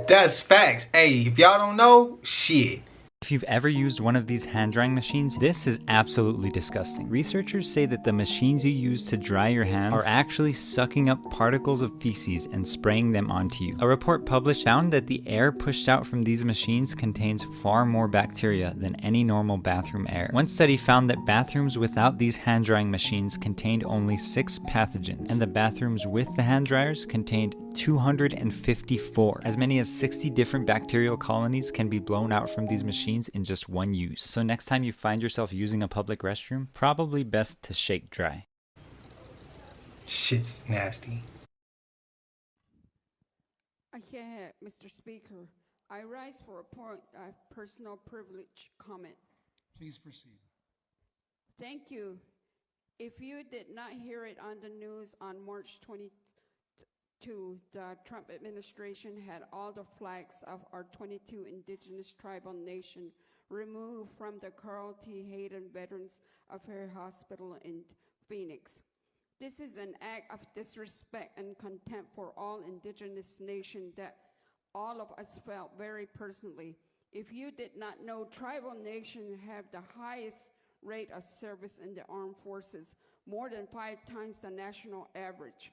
That's facts. Hey, if y'all don't know, shit. If you've ever used one of these hand drying machines, this is absolutely disgusting. Researchers say that the machines you use to dry your hands are actually sucking up particles of feces and spraying them onto you. A report published found that the air pushed out from these machines contains far more bacteria than any normal bathroom air. One study found that bathrooms without these hand drying machines contained only 6 pathogens, and the bathrooms with the hand dryers contained 254. As many as 60 different bacterial colonies can be blown out from these machines in just one use. So next time you find yourself using a public restroom, probably best to shake dry. Shit's nasty. Mr. Speaker, I rise for a point of personal privilege comment. Please proceed. Thank you. If you did not hear it on the news on March 22, the Trump administration had all the flags of our 22 indigenous tribal nation removed from the Carl T. Hayden Veterans Affairs Hospital in Phoenix. This is an act of disrespect and contempt for all indigenous nations that all of us felt very personally. If you did not know, tribal nations have the highest rate of service in the armed forces, more than 5 times the national average.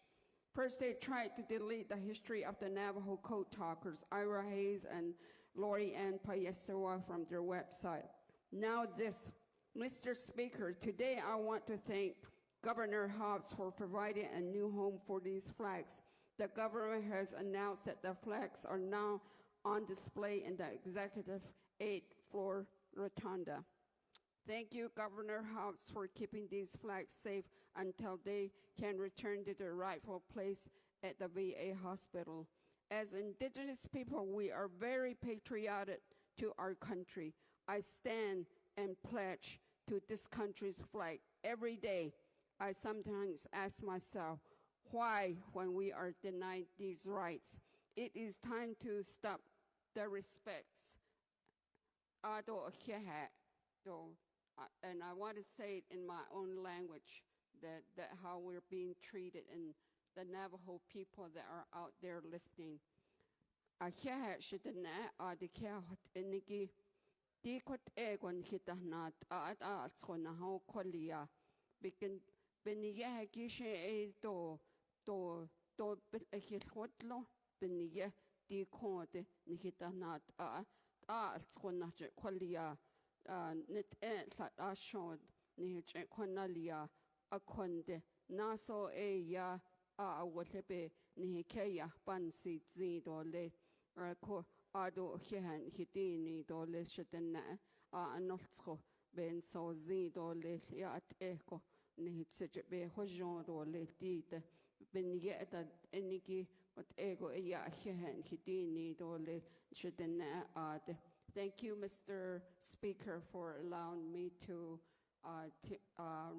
First, they tried to delete the history of the Navajo code talkers, Ira Hayes and Lori Ann Payestewa, from their website. Now this, Mr. Speaker, today I want to thank Governor Hobbs for providing a new home for these flags. The government has announced that the flags are now on display in the Executive 8th floor rotunda. Thank you, Governor Hobbs, for keeping these flags safe until they can return to their rightful place at the VA hospital. As indigenous people, we are very patriotic to our country. I stand and pledge to this country's flag every day. I sometimes ask myself, why when we are denied these rights? It is time to stop the respects. And I want to say it in my own language, that how we're being treated, and the Navajo people that are out there listening. Nit lat ashod ni kwanalia akonde naso ya awolebe ni keya pansi zidole ko ado hehan hitini dole shedena anolsko ben so zidole ya ateko ni tsebe hojon dole tite ben yeta eniki ot ego ya hehan hitini dole shedena ade. Thank you, Mr. Speaker, for allowing me to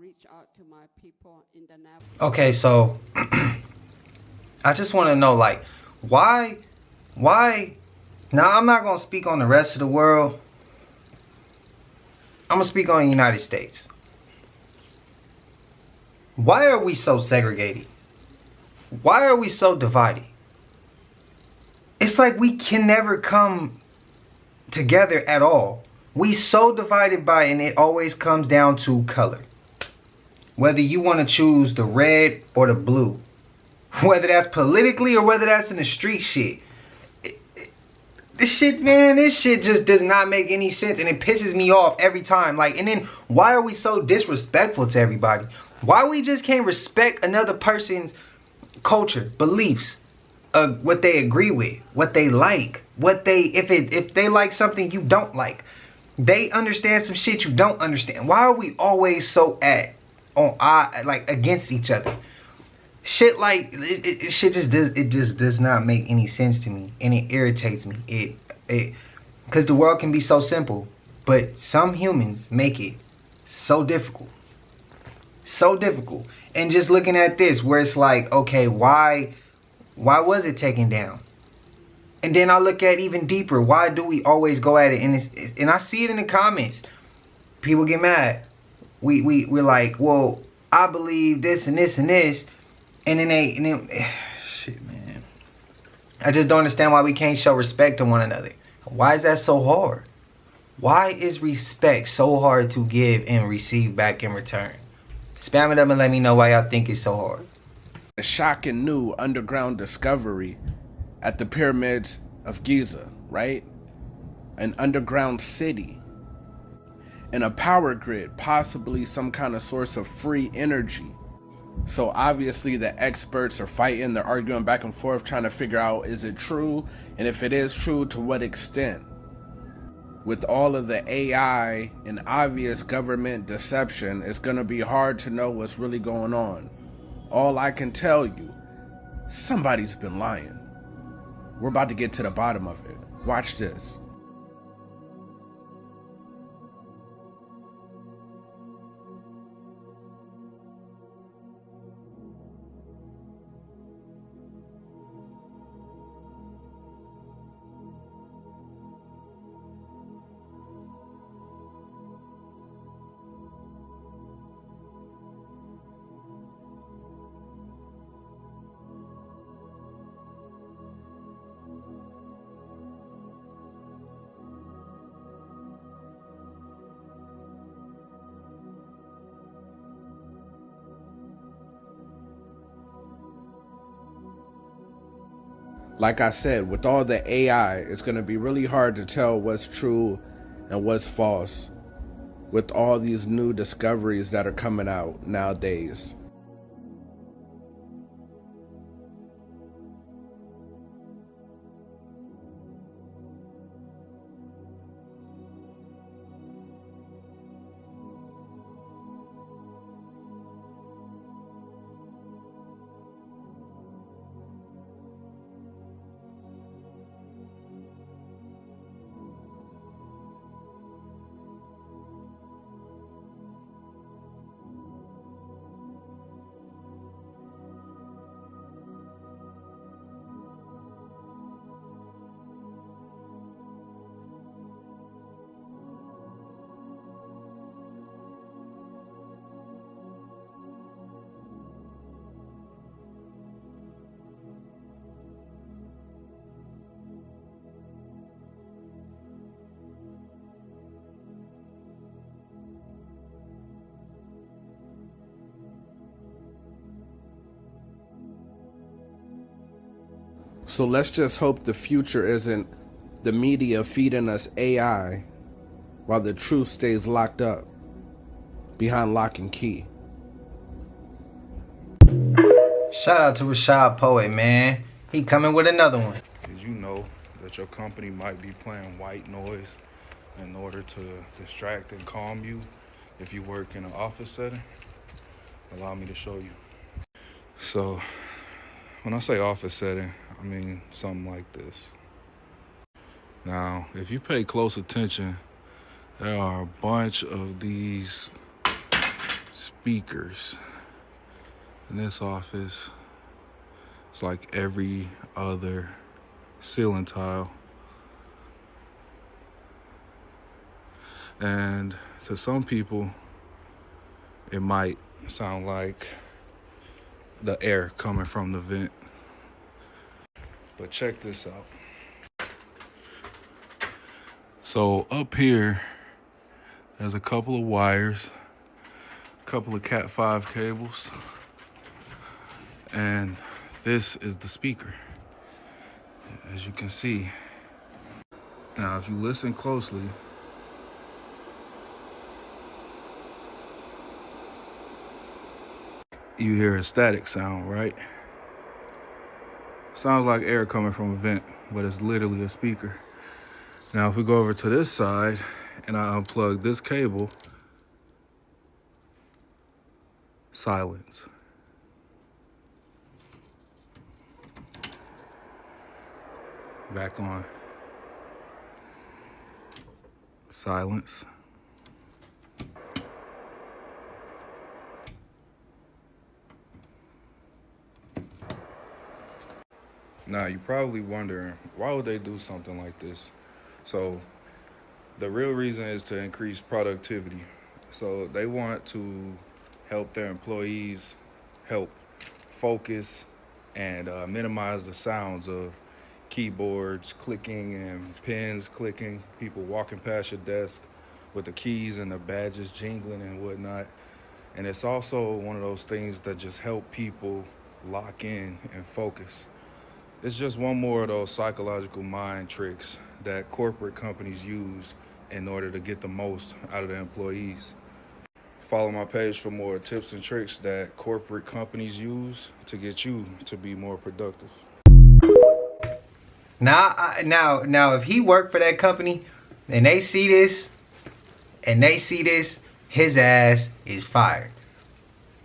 reach out to my people in the Navajo. Okay, so I just want to know, like, why, now I'm not going to speak on the rest of the world. I'm going to speak on the United States. Why are we so segregated? Why are we so divided? It's like we can never come together at all. We so divided by, and it always comes down to color. Whether you want to choose the red or the blue. Whether that's politically or whether that's in the street shit. This shit, man, this shit just does not make any sense. And it pisses me off every time. Like, and then why are we so disrespectful to everybody? Why we just can't respect another person's culture, beliefs, what they agree with, what they like, what they, if they like something you don't like, they understand some shit you don't understand. Why are we always so like against each other? Shit like it just does not make any sense to me, and it irritates me. Because the world can be so simple, but some humans make it so difficult. So difficult. And just looking at this, where it's like, okay, why was it taken down? And then I look at even deeper, why do we always go at it? And I see it in the comments. People get mad. We're like, well, I believe this and this and this. And then shit, man. I just don't understand why we can't show respect to one another. Why is that so hard? Why is respect so hard to give and receive back in return? Spam it up and let me know why y'all think it's so hard. A shocking new underground discovery at the pyramids of Giza, right? An underground city. And a power grid, possibly some kind of source of free energy. So obviously the experts are fighting, they're arguing back and forth, trying to figure out, is it true? And if it is true, to what extent? With all of the AI and obvious government deception, it's gonna be hard to know what's really going on. All I can tell you, somebody's been lying. We're about to get to the bottom of it. Watch this. Like I said, with all the AI, it's going to be really hard to tell what's true and what's false with all these new discoveries that are coming out nowadays. So let's just hope the future isn't the media feeding us AI while the truth stays locked up behind lock and key. Shout out to Rashad Poet, man. He coming with another one. Did you know that your company might be playing white noise in order to distract and calm you if you work in an office setting? Allow me to show you. So, when I say office setting, I mean something like this. Now, if you pay close attention, there are a bunch of these speakers. In this office, it's like every other ceiling tile. And to some people, it might sound like the air coming from the vent. But check this out. So up here, there's a couple of wires, a couple of Cat 5 cables, and this is the speaker, as you can see. Now, if you listen closely, you hear a static sound, right? Sounds like air coming from a vent, but it's literally a speaker. Now, if we go over to this side and I unplug this cable, silence. Back on. Silence. Now, you're probably wondering, why would they do something like this? So, the real reason is to increase productivity. So, they want to help their employees help focus and minimize the sounds of keyboards clicking and pens clicking, people walking past your desk with the keys and the badges jingling and whatnot. And it's also one of those things that just help people lock in and focus. It's just one more of those psychological mind tricks that corporate companies use in order to get the most out of their employees. Follow my page for more tips and tricks that corporate companies use to get you to be more productive. Now, if he worked for that company and they see this, his ass is fired.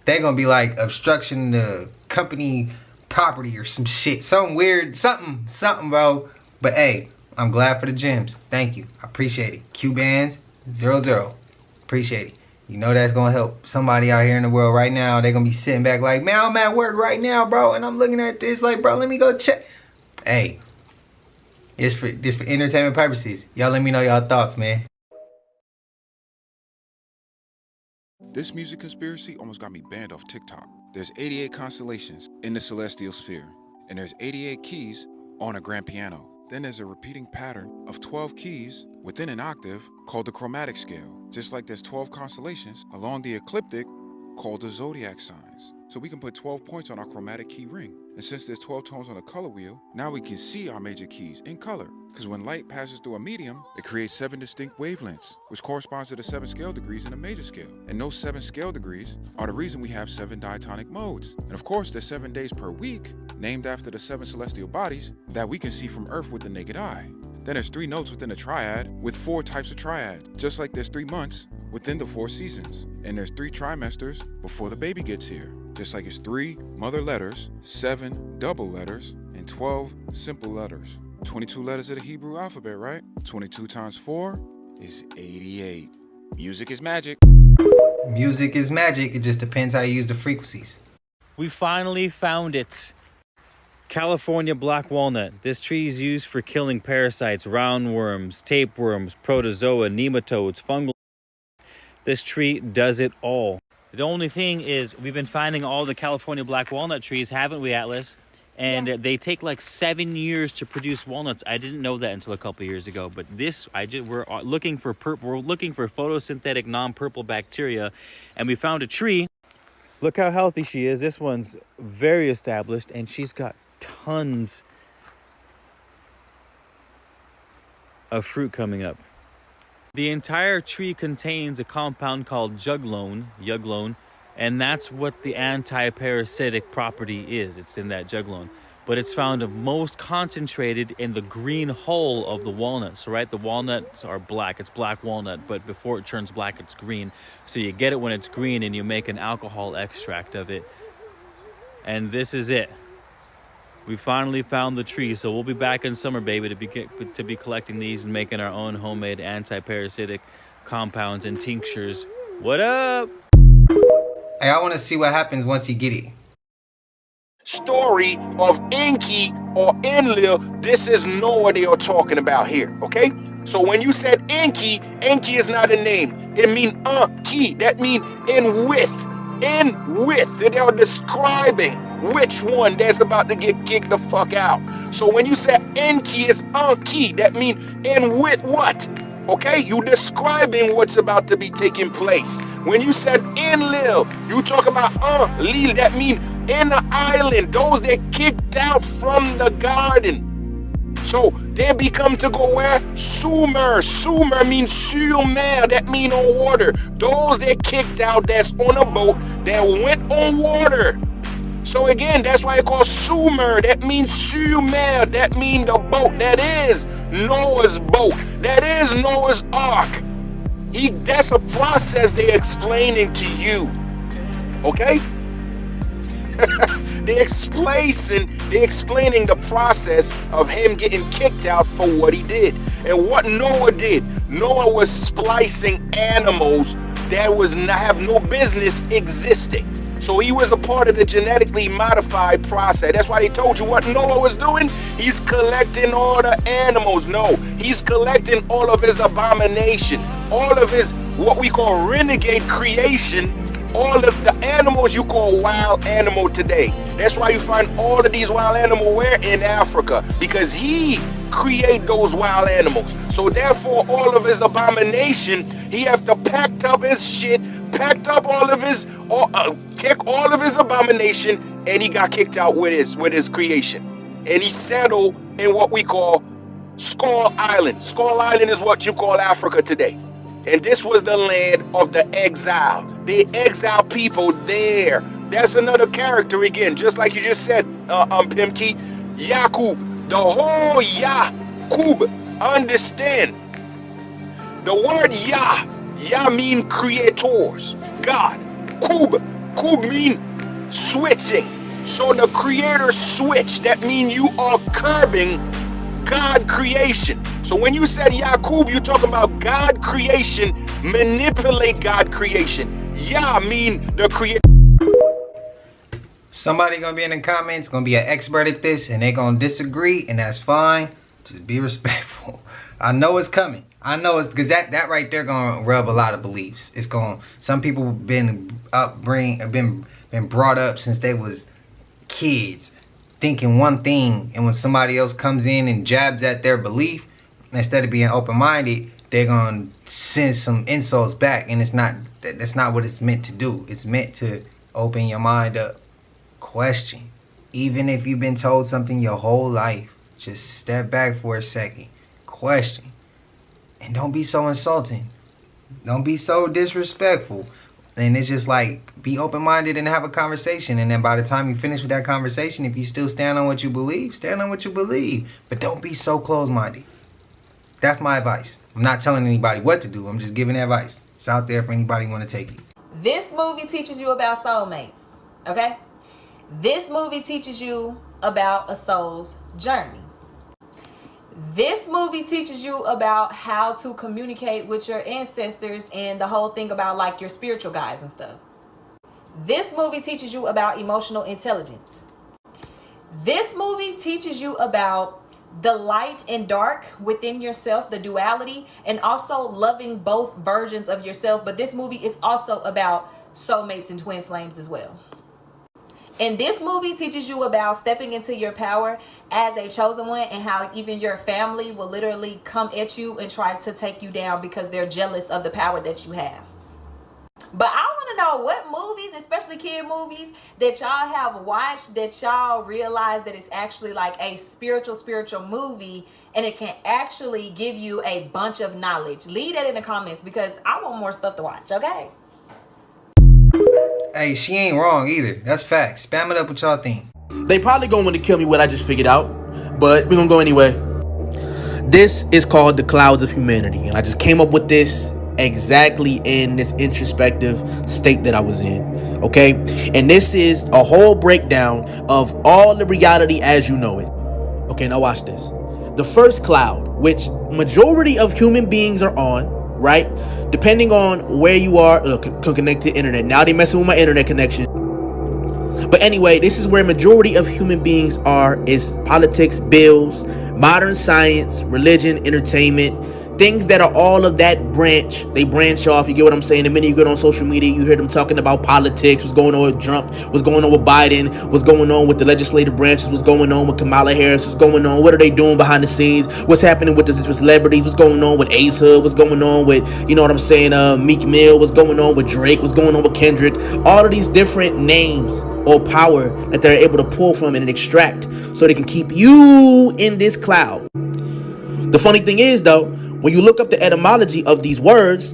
They're gonna be like obstruction to company property or some shit, some weird, something, bro. But hey, I'm glad for the gems. Thank you, I appreciate it. Q-Bands 00, appreciate it. You know that's gonna help somebody out here in the world right now. They're gonna be sitting back like, man, I'm at work right now, bro, and I'm looking at this like, bro, let me go check. Hey, it's for entertainment purposes. Y'all let me know y'all thoughts, man. This music conspiracy almost got me banned off TikTok. There's 88 constellations in the celestial sphere, and there's 88 keys on a grand piano. Then there's a repeating pattern of 12 keys within an octave called the chromatic scale. Just like there's 12 constellations along the ecliptic called the zodiac signs. So we can put 12 points on our chromatic key ring. And since there's 12 tones on the color wheel, now we can see our major keys in color. Because when light passes through a medium, it creates 7 distinct wavelengths, which corresponds to the 7 scale degrees in a major scale. And those 7 scale degrees are the reason we have 7 diatonic modes. And of course, there's 7 days per week, named after the 7 celestial bodies that we can see from Earth with the naked eye. Then there's 3 notes within a triad with 4 types of triad, just like there's 3 months within the 4 seasons. And there's 3 trimesters before the baby gets here. Just like it's 3 mother letters, 7 double letters, and 12 simple letters. 22 letters of the Hebrew alphabet, right? 22 times 4 is 88. Music is magic. Music is magic. It just depends how you use the frequencies. We finally found it. California black walnut. This tree is used for killing parasites, roundworms, tapeworms, protozoa, nematodes, fungal. This tree does it all. The only thing is, we've been finding all the California black walnut trees, haven't we, Atlas? And they take like 7 years to produce walnuts. I didn't know that until a couple years ago. But this, we're looking for photosynthetic non-purple bacteria, and we found a tree. Look how healthy she is. This one's very established, and she's got tons of fruit coming up. The entire tree contains a compound called juglone, and that's what the antiparasitic property is. It's in that juglone. But it's found most concentrated in the green hull of the walnuts, right? The walnuts are black. It's black walnut, but before it turns black, it's green. So you get it when it's green, and you make an alcohol extract of it. And this is it. We finally found the tree, so we'll be back in summer, baby, to be collecting these and making our own homemade antiparasitic compounds and tinctures. What up? Hey, I want to see what happens once he get it. Story of Enki or Enlil, this is Noah they are talking about here, okay? So when you said Enki, Enki is not a name. It means ki. That means in width. In width. They are describing which one that's about to get kicked the fuck out. So when you say Enki is ki, that means in width what? Okay, you describing what's about to be taking place. When you said Enlil, you talk about Lil, that means in the island, those that kicked out from the garden. So they become to go where? Sumer. Sumer means sur mer, that means on water. Those that kicked out that's on a boat that went on water. So again, that's why it's called Sumer. That means sur mer. That means the boat. That is Noah's boat. That is Noah's ark. That's a process they're explaining to you. Okay? They're explaining the process of him getting kicked out for what he did. And what Noah did. Noah was splicing animals that have no business existing. So he was a part of the genetically modified process. That's why they told you what Noah was doing. He's collecting all the animals. No, he's collecting all of his abomination, all of his what we call renegade creation, all of the animals you call wild animal today. That's why you find all of these wild animals where? In Africa, because he create those wild animals. So therefore, all of his abomination, he have to pack up his shit, packed up all of his, take all of his abomination, and he got kicked out with his creation. And he settled in what we call Skull Island. Skull Island is what you call Africa today. And this was the land of the exile. They exiled people there. That's another character again, just like you just said, Pimki. Yakub, the whole Yakub. Understand, the word Yah mean creators, God. Kub mean switching. So the creator switch, that means you are curbing God creation. So when you said Yakub, you're talking about God creation, manipulate God creation. Yah mean the creator. Somebody gonna be in the comments, gonna be an expert at this, and they gonna disagree, and that's fine. Just be respectful. I know it's coming. I know it's because that right there gonna rub a lot of beliefs. It's gonna, some people been brought up since they was kids, thinking one thing, and when somebody else comes in and jabs at their belief, instead of being open-minded, they're gonna send some insults back, and that's not what it's meant to do. It's meant to open your mind up, question. Even if you've been told something your whole life, just step back for a second, question, and don't be so insulting. Don't be so disrespectful. And it's just like, be open-minded and have a conversation. And then by the time you finish with that conversation, if you still stand on what you believe, stand on what you believe. But don't be so closed-minded. That's my advice. I'm not telling anybody what to do. I'm just giving advice. It's out there for anybody who want to take it. This movie teaches you about soulmates, okay? This movie teaches you about a soul's journey. This movie teaches you about how to communicate with your ancestors and the whole thing about like your spiritual guides and stuff. This movie teaches you about emotional intelligence. This movie teaches you about the light and dark within yourself, the duality, and also loving both versions of yourself. But this movie is also about soulmates and twin flames as well. And this movie teaches you about stepping into your power as a chosen one, and how even your family will literally come at you and try to take you down because they're jealous of the power that you have. But I want to know what movies, especially kid movies, that y'all have watched that y'all realize that it's actually like a spiritual movie, and it can actually give you a bunch of knowledge. Leave that in the comments because I want more stuff to watch, okay? Hey, she ain't wrong either. That's facts. Spam it up with y'all think. They probably gonna want to kill me what I just figured out, but we're gonna go anyway. This is called The Clouds of Humanity, and I just came up with this exactly in this introspective state that I was in, okay? And this is a whole breakdown of all the reality as you know it. Okay, now watch this. The first cloud, which majority of human beings are on, right? Depending on where you are, look, can connect to the internet. Now they messing with my internet connection. But anyway, this is where majority of human beings are, is politics, bills, modern science, religion, entertainment, things that are all of that branch. They branch off. You get what I'm saying? The minute you get on social media, you hear them talking about politics, what's going on with Trump, what's going on with Biden, what's going on with the legislative branches, what's going on with Kamala Harris, what's going on, what are they doing behind the scenes, what's happening with the celebrities, what's going on with Ace Hood, what's going on with, you know what I'm saying, Meek Mill, what's going on with Drake, what's going on with Kendrick, all of these different names or power that they're able to pull from and extract so they can keep you in this cloud. The funny thing is, though, when you look up the etymology of these words,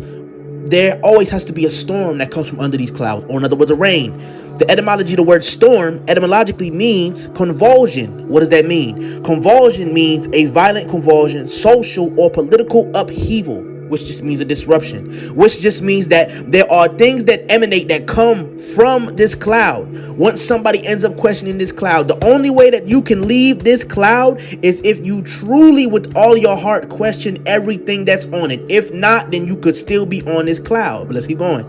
there always has to be a storm that comes from under these clouds, or in other words, a rain. The etymology of the word storm etymologically means convulsion. What does that mean? Convulsion means a violent convulsion, social or political upheaval, which just means a disruption, which just means that there are things that emanate, that come from this cloud. Once somebody ends up questioning this cloud, the only way that you can leave this cloud is if you truly, with all your heart, question everything that's on it. If not, then you could still be on this cloud. But let's keep going.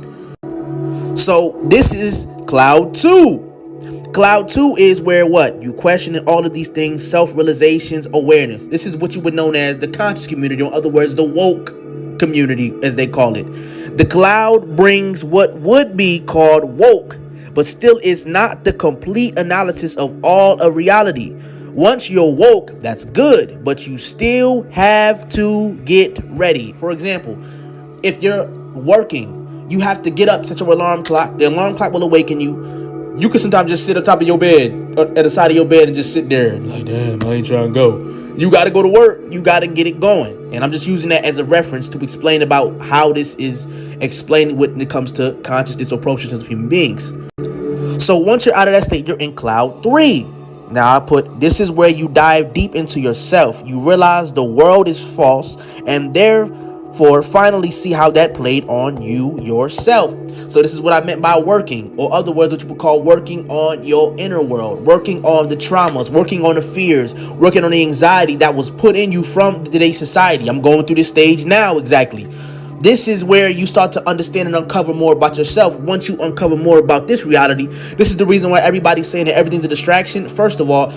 So this is cloud 2. Cloud 2 is where what? You question all of these things, self-realizations, awareness. This is what you would know as the conscious community, or in other words, the woke community, as they call it. The cloud brings what would be called woke, but still is not the complete analysis of all of reality. Once you're woke, that's good, but you still have to get ready. For example, if you're working, you have to get up, set your alarm clock. The alarm clock will awaken you. You can sometimes just sit on top of your bed, or at the side of your bed, and just sit there and like, damn, I ain't trying to go. You got to go to work. You got to get it going. And I'm just using that as a reference to explain about how this is explained when it comes to consciousness or processes of human beings. So once you're out of that state, you're in cloud 3. Now I put, this is where you dive deep into yourself. You realize the world is false, and therefore finally see how that played on you yourself. So this is what I meant by working, or other words, what people call working on your inner world, working on the traumas, working on the fears, working on the anxiety that was put in you from today's society. I'm going through this stage now, exactly. This is where you start to understand and uncover more about yourself. Once you uncover more about this reality, this is the reason why everybody's saying that everything's a distraction. First of all,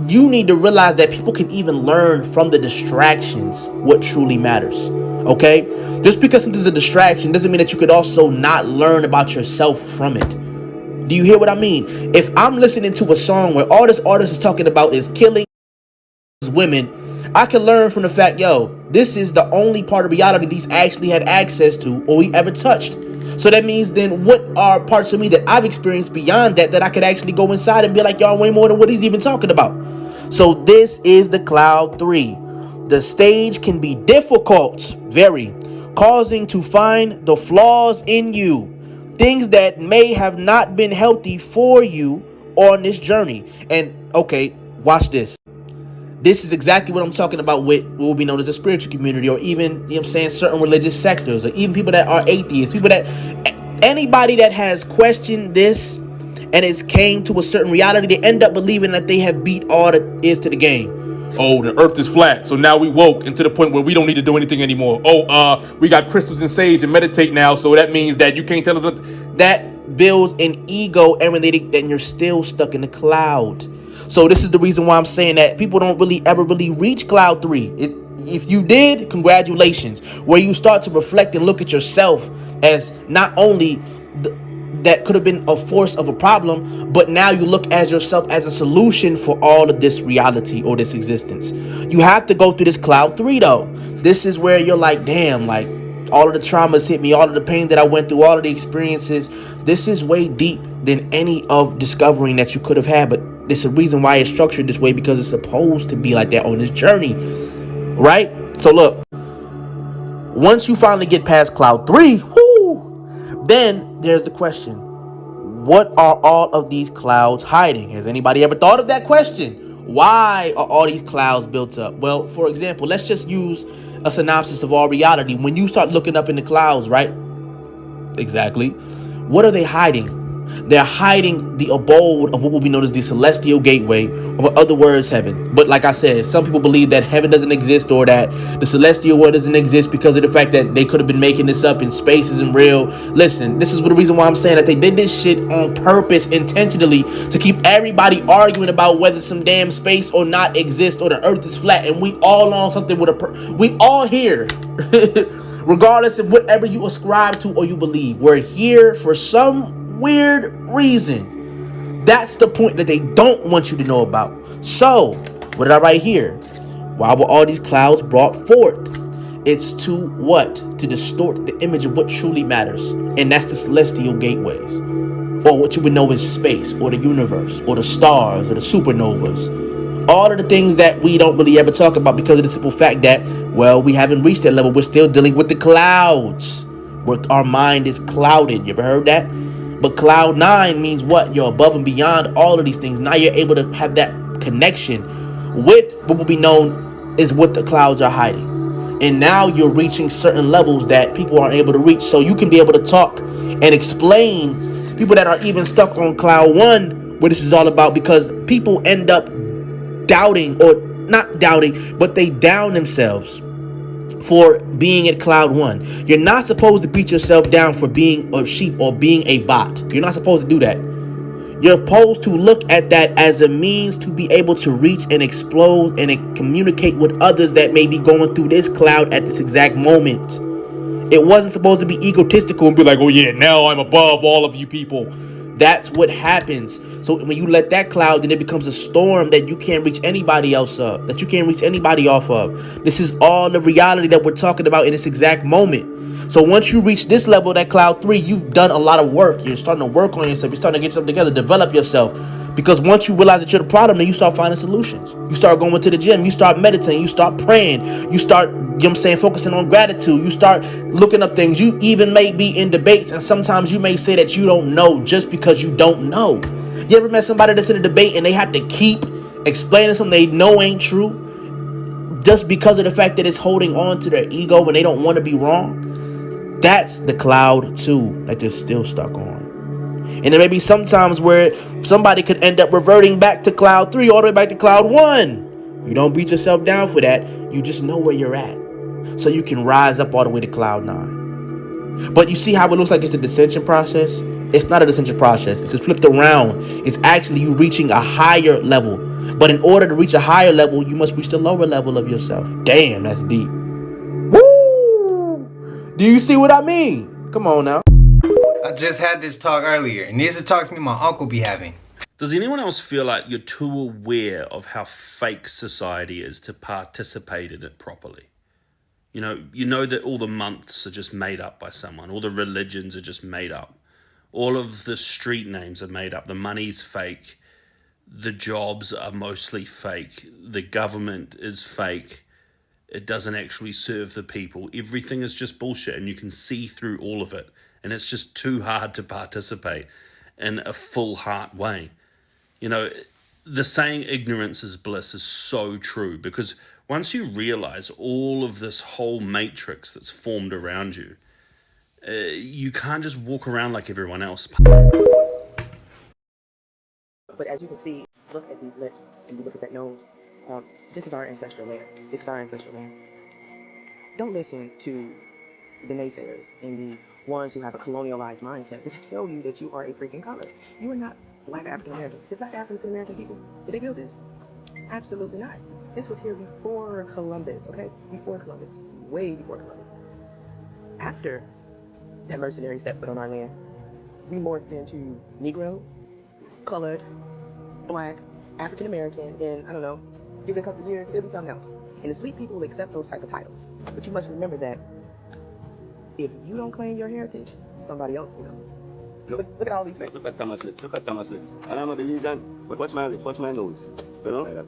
you need to realize that people can even learn from the distractions what truly matters. Okay? Just because something's a distraction doesn't mean that you could also not learn about yourself from it. Do you hear what I mean? If I'm listening to a song where all this artist is talking about is killing women, I can learn from the fact, yo, this is the only part of reality these actually had access to or we ever touched. So that means then what are parts of me that I've experienced beyond that I could actually go inside and be like, y'all, way more than what he's even talking about. So this is the cloud 3. The stage can be difficult, very, causing to find the flaws in you, things that may have not been healthy for you on this journey. And okay, watch this. This is exactly what I'm talking about with what will be known as a spiritual community, or even, you know what I'm saying, certain religious sectors, or even people that are atheists, people that, anybody that has questioned this and has came to a certain reality, they end up believing that they have beat all that is to the game. Oh, the earth is flat, so now we woke, and to the point where we don't need to do anything anymore. Oh, we got crystals and sage and meditate now, so that means that you can't tell us nothing. That builds an ego emanating, and you're still stuck in the cloud. So this is the reason why I'm saying that people don't ever reach cloud 3. If you did, congratulations. Where you start to reflect and look at yourself as not only that could have been a force of a problem, but now you look as yourself as a solution for all of this reality or this existence. You have to go through this cloud 3 though. This is where you're like, damn, like all of the traumas hit me, all of the pain that I went through, all of the experiences. This is way deep than any of discovering that you could have had, but there's a reason why it's structured this way, because it's supposed to be like that on this journey, right? So look, once you finally get past cloud 3, then there's the question, what are all of these clouds hiding? Has anybody ever thought of that question? Why are all these clouds built up? Well, for example, let's just use a synopsis of all reality. When you start looking up in the clouds, right? Exactly. What are they hiding? They're hiding the abode of what will be known as the celestial gateway, or in other words, heaven. But like I said, some people believe that heaven doesn't exist, or that the celestial world doesn't exist because of the fact that they could have been making this up and space isn't real. Listen, this is the reason why I'm saying that they did this shit on purpose, intentionally, to keep everybody arguing about whether some damn space or not exists, or the earth is flat, and we all on something with we all here. Regardless of whatever you ascribe to or you believe, we're here for some weird reason. That's the point that they don't want you to know about. So, what did I write here? Why were all these clouds brought forth? It's to what? To distort the image of what truly matters. And that's the celestial gateways. Or what you would know as space, or the universe, or the stars, or the supernovas. All of the things that we don't really ever talk about because of the simple fact that, well, we haven't reached that level. We're still dealing with the clouds. Where our mind is clouded. You ever heard that? But cloud 9 means what? You're above and beyond all of these things. Now you're able to have that connection with what will be known as what the clouds are hiding. And now you're reaching certain levels that people aren't able to reach. So you can be able to talk and explain to people that are even stuck on cloud 1 what this is all about, because people end up doubting, or not doubting, but they down themselves for being at cloud 1. You're not supposed to beat yourself down for being a sheep or being a bot. You're not supposed to do that. You're supposed to look at that as a means to be able to reach and explode and communicate with others that may be going through this cloud at this exact moment. It wasn't supposed to be egotistical and be like, oh yeah, now I'm above all of you people. That's what happens. So when you let that cloud, then it becomes a storm that you can't reach anybody else of, that you can't reach anybody off of. This is all the reality that we're talking about in this exact moment. So once you reach this level, that cloud 3, you've done a lot of work. You're starting to work on yourself. You're starting to get yourself together, develop yourself. Because once you realize that you're the problem, then you start finding solutions. You start going to the gym. You start meditating. You start praying. You start, you know what I'm saying, focusing on gratitude. You start looking up things. You even may be in debates, and sometimes you may say that you don't know just because you don't know. You ever met somebody that's in a debate and they have to keep explaining something they know ain't true just because of the fact that it's holding on to their ego when they don't want to be wrong? That's the cloud 2 that they're still stuck on. And there may be sometimes where somebody could end up reverting back to cloud 3 all the way back to cloud 1. You don't beat yourself down for that. You just know where you're at, so you can rise up all the way to cloud 9. But you see how it looks like it's a descension process? It's not a descension process. It's flipped around. It's actually you reaching a higher level. But in order to reach a higher level, you must reach the lower level of yourself. Damn, that's deep. Woo! Do you see what I mean? Come on now. I just had this talk earlier, and these are talks me and my uncle be having. Does anyone else feel like you're too aware of how fake society is to participate in it properly? You know that all the months are just made up by someone. All the religions are just made up. All of the street names are made up. The money's fake. The jobs are mostly fake. The government is fake. It doesn't actually serve the people. Everything is just bullshit, and you can see through all of it. And it's just too hard to participate in a full heart way. You know, the saying ignorance is bliss is so true, because once you realize all of this whole matrix that's formed around you, you can't just walk around like everyone else. But as you can see, look at these lips and you look at that nose. This is our ancestral land. This is our ancestral land. Don't listen to the naysayers and the ones who have a colonialized mindset that tell you that you are a freaking color. You are not black African American. The black African American people, did they build this? Absolutely not. This was here before Columbus, okay? Before Columbus. Way before Columbus. After that mercenary stepped foot on our land, we morphed into Negro, colored, black, African American, and I don't know, give it a couple of years, it'll be something else. And the sweet people will accept those type of titles. But you must remember that if you don't claim your heritage, somebody else will. Look at all these things. Look at Thomas lips. Look at Thomas lips. And I'm not the reason, but what's my lips? What's my nose? You know?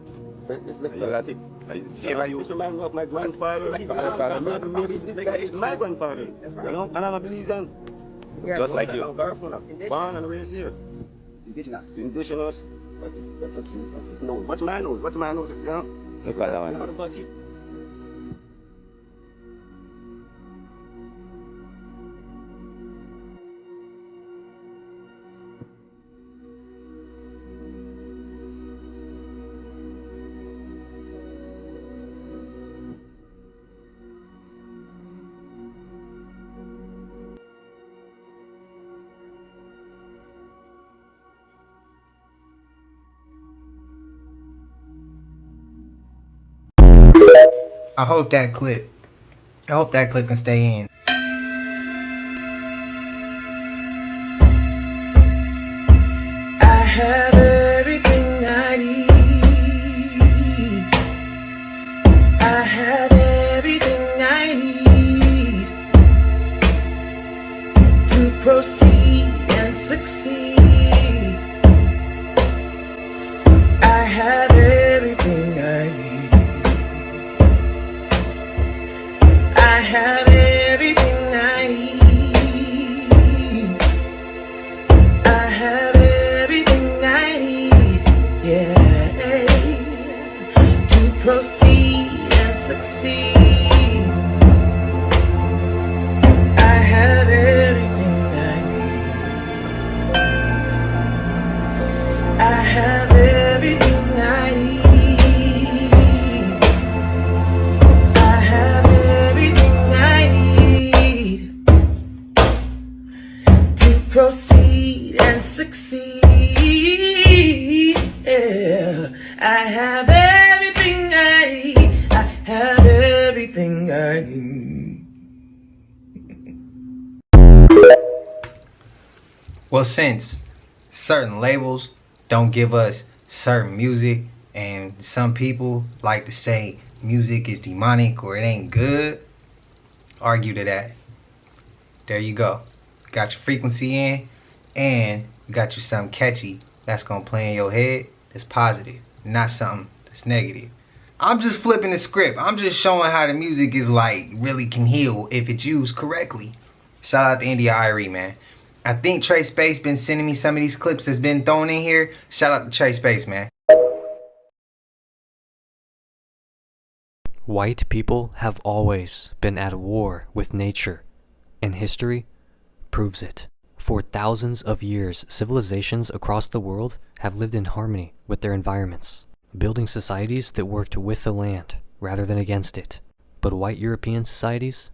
Just look at it. This reminds me of my grandfather. Maybe this guy is my grandfather. You know? And I'm not the reason. Just like you. Born and raised here. Indigenous. Indigenous. What's my nose? What's my nose? You know? Look at that one. I hope that clip can stay in. I have everything I need. I have everything I need to proceed and succeed. I have everything I need. I have everything I need. I have everything I need, yeah, to proceed and succeed. I have everything I need. I have everything I need. I have everything I need to proceed and succeed. Yeah. I have everything I need. I have everything I need. Well, since certain labels don't give us certain music, and some people like to say music is demonic or it ain't good, argue to that. There you go. Got your frequency in, and you got you something catchy that's gonna play in your head that's positive, not something that's negative. I'm just flipping the script. I'm just showing how the music is like really can heal if it's used correctly. Shout out to India Irie, man. I think Trey Space been sending me some of these clips that's been thrown in here. Shout out to Trey Space, man. White people have always been at war with nature, and history proves it. For thousands of years, civilizations across the world have lived in harmony with their environments, building societies that worked with the land rather than against it. But white European societies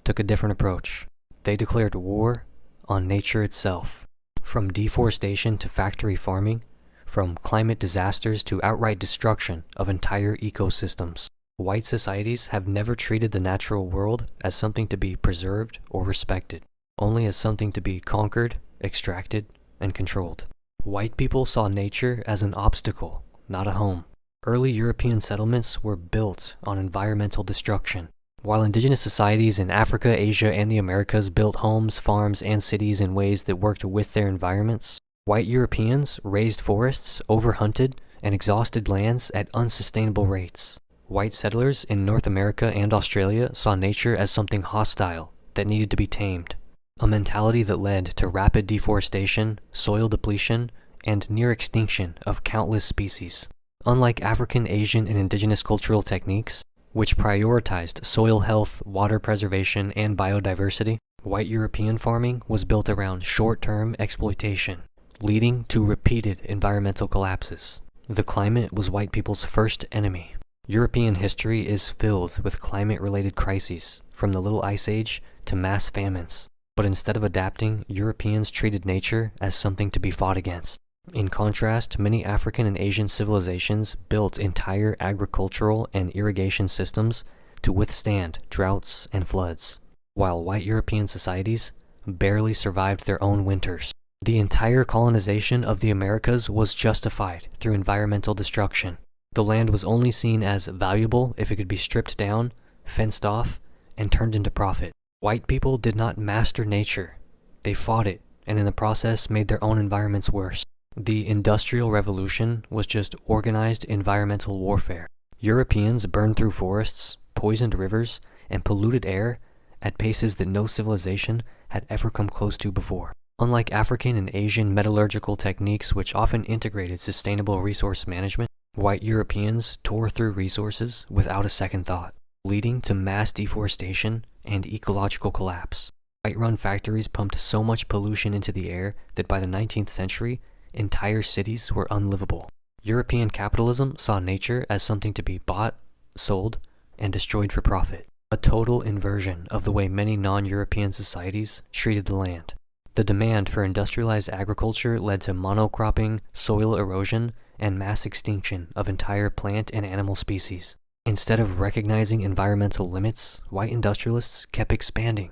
took a different approach. They declared war on nature itself. From deforestation to factory farming, from climate disasters to outright destruction of entire ecosystems, white societies have never treated the natural world as something to be preserved or respected, only as something to be conquered, extracted, and controlled. White people saw nature as an obstacle, not a home. Early European settlements were built on environmental destruction, while indigenous societies in Africa, Asia, and the Americas built homes, farms, and cities in ways that worked with their environments. White Europeans raised forests, overhunted, and exhausted lands at unsustainable rates. White settlers in North America and Australia saw nature as something hostile that needed to be tamed, a mentality that led to rapid deforestation, soil depletion, and near extinction of countless species. Unlike African, Asian, and indigenous cultural techniques, which prioritized soil health, water preservation, and biodiversity, white European farming was built around short-term exploitation, leading to repeated environmental collapses. The climate was white people's first enemy. European history is filled with climate-related crises, from the Little Ice Age to mass famines. But instead of adapting, Europeans treated nature as something to be fought against. In contrast, many African and Asian civilizations built entire agricultural and irrigation systems to withstand droughts and floods, while white European societies barely survived their own winters. The entire colonization of the Americas was justified through environmental destruction. The land was only seen as valuable if it could be stripped down, fenced off, and turned into profit. White people did not master nature. They fought it, and in the process made their own environments worse. The Industrial Revolution was just organized environmental warfare. Europeans burned through forests, poisoned rivers, and polluted air at paces that no civilization had ever come close to before. Unlike African and Asian metallurgical techniques, which often integrated sustainable resource management, white Europeans tore through resources without a second thought, leading to mass deforestation and ecological collapse. White-run factories pumped so much pollution into the air that by the 19th century, entire cities were unlivable. European capitalism saw nature as something to be bought, sold, and destroyed for profit, a total inversion of the way many non-European societies treated the land. The demand for industrialized agriculture led to monocropping, soil erosion, and mass extinction of entire plant and animal species. Instead of recognizing environmental limits, white industrialists kept expanding,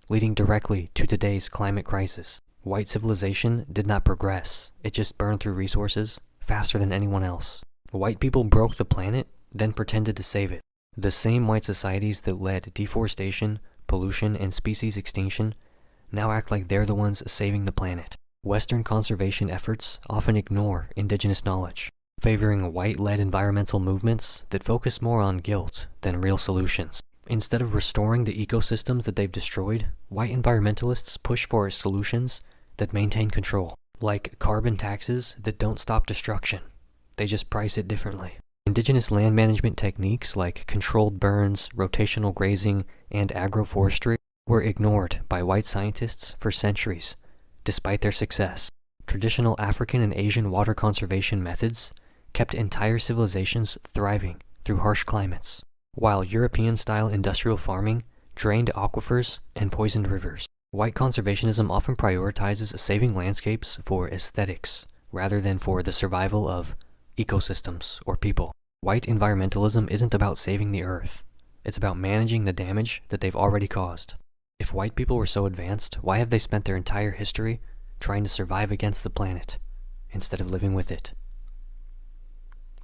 leading directly to today's climate crisis. White civilization did not progress, it just burned through resources faster than anyone else. White people broke the planet, then pretended to save it. The same white societies that led deforestation, pollution, and species extinction now act like they're the ones saving the planet. Western conservation efforts often ignore indigenous knowledge, favoring white-led environmental movements that focus more on guilt than real solutions. Instead of restoring the ecosystems that they've destroyed, white environmentalists push for solutions that maintain control, like carbon taxes that don't stop destruction. They just price it differently. Indigenous land management techniques like controlled burns, rotational grazing, and agroforestry were ignored by white scientists for centuries, despite their success. Traditional African and Asian water conservation methods kept entire civilizations thriving through harsh climates, while European-style industrial farming drained aquifers and poisoned rivers. White conservationism often prioritizes saving landscapes for aesthetics, rather than for the survival of ecosystems or people. White environmentalism isn't about saving the earth. It's about managing the damage that they've already caused. If white people were so advanced, why have they spent their entire history trying to survive against the planet, instead of living with it?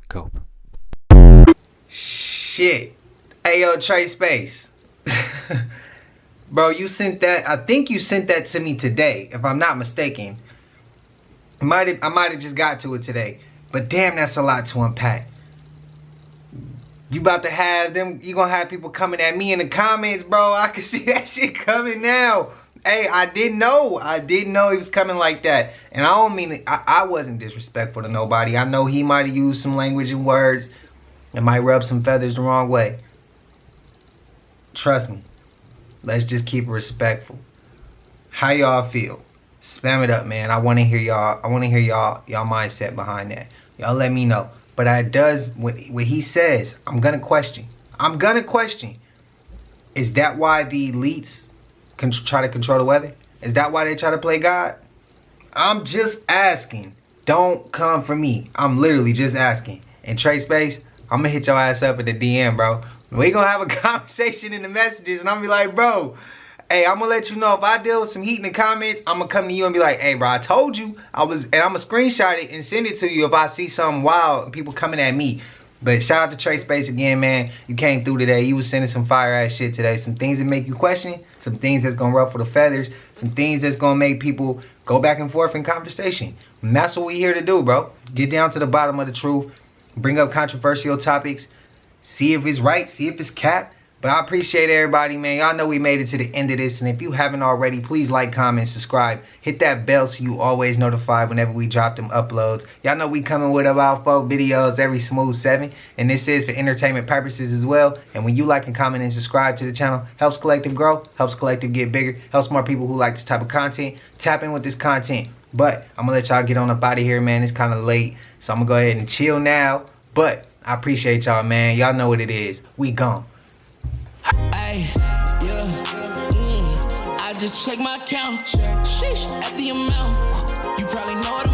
Cope. Shit. Hey, yo, Trey Space. Bro, you sent that, I think you sent that to me today, if I'm not mistaken. I might have just got to it today. But damn, that's a lot to unpack. You about to have them, you gonna have people coming at me in the comments, bro. I can see that shit coming now. Hey, I didn't know he was coming like that. And I don't mean, I wasn't disrespectful to nobody. I know he might have used some language and words that might rub some feathers the wrong way. Trust me. Let's just keep it respectful. How y'all feel? Spam it up, man. I want to hear y'all. I want to hear y'all mindset behind that. Y'all let me know. But it does, what he says, I'm gonna question. Is that why the elites can try to control the weather? Is that why they try to play God? I'm just asking. Don't come for me. I'm literally just asking. And Trey Space, I'm gonna hit your ass up in the DM, bro. We gonna have a conversation in the messages, and I'm gonna be like, bro, hey, I'm gonna let you know if I deal with some heat in the comments, I'm gonna come to you and be like, hey, bro, I told you. And I'm gonna screenshot it and send it to you if I see something wild and people coming at me. But shout out to Trey Space again, man. You came through today. You was sending some fire ass shit today. Some things that make you question, some things that's gonna ruffle the feathers, some things that's gonna make people go back and forth in conversation. And that's what we here to do, bro. Get down to the bottom of the truth. Bring up controversial topics. See if it's right, see if it's cap. But I appreciate everybody, man. Y'all know we made it to the end of this. And if you haven't already, please like, comment, subscribe. Hit that bell so you always notified whenever we drop them uploads. Y'all know we coming with about 4 videos every smooth 7. And this is for entertainment purposes as well. And when you like and comment and subscribe to the channel, helps Collective grow, helps Collective get bigger, helps more people who like this type of content tap in with this content. But I'm going to let y'all get on up out of here, man. It's kind of late. So I'm going to go ahead and chill now. But I appreciate y'all, man. Y'all know what it is. We gone. Ay, yeah, I just check my account. Sheesh, at the amount. You probably know it.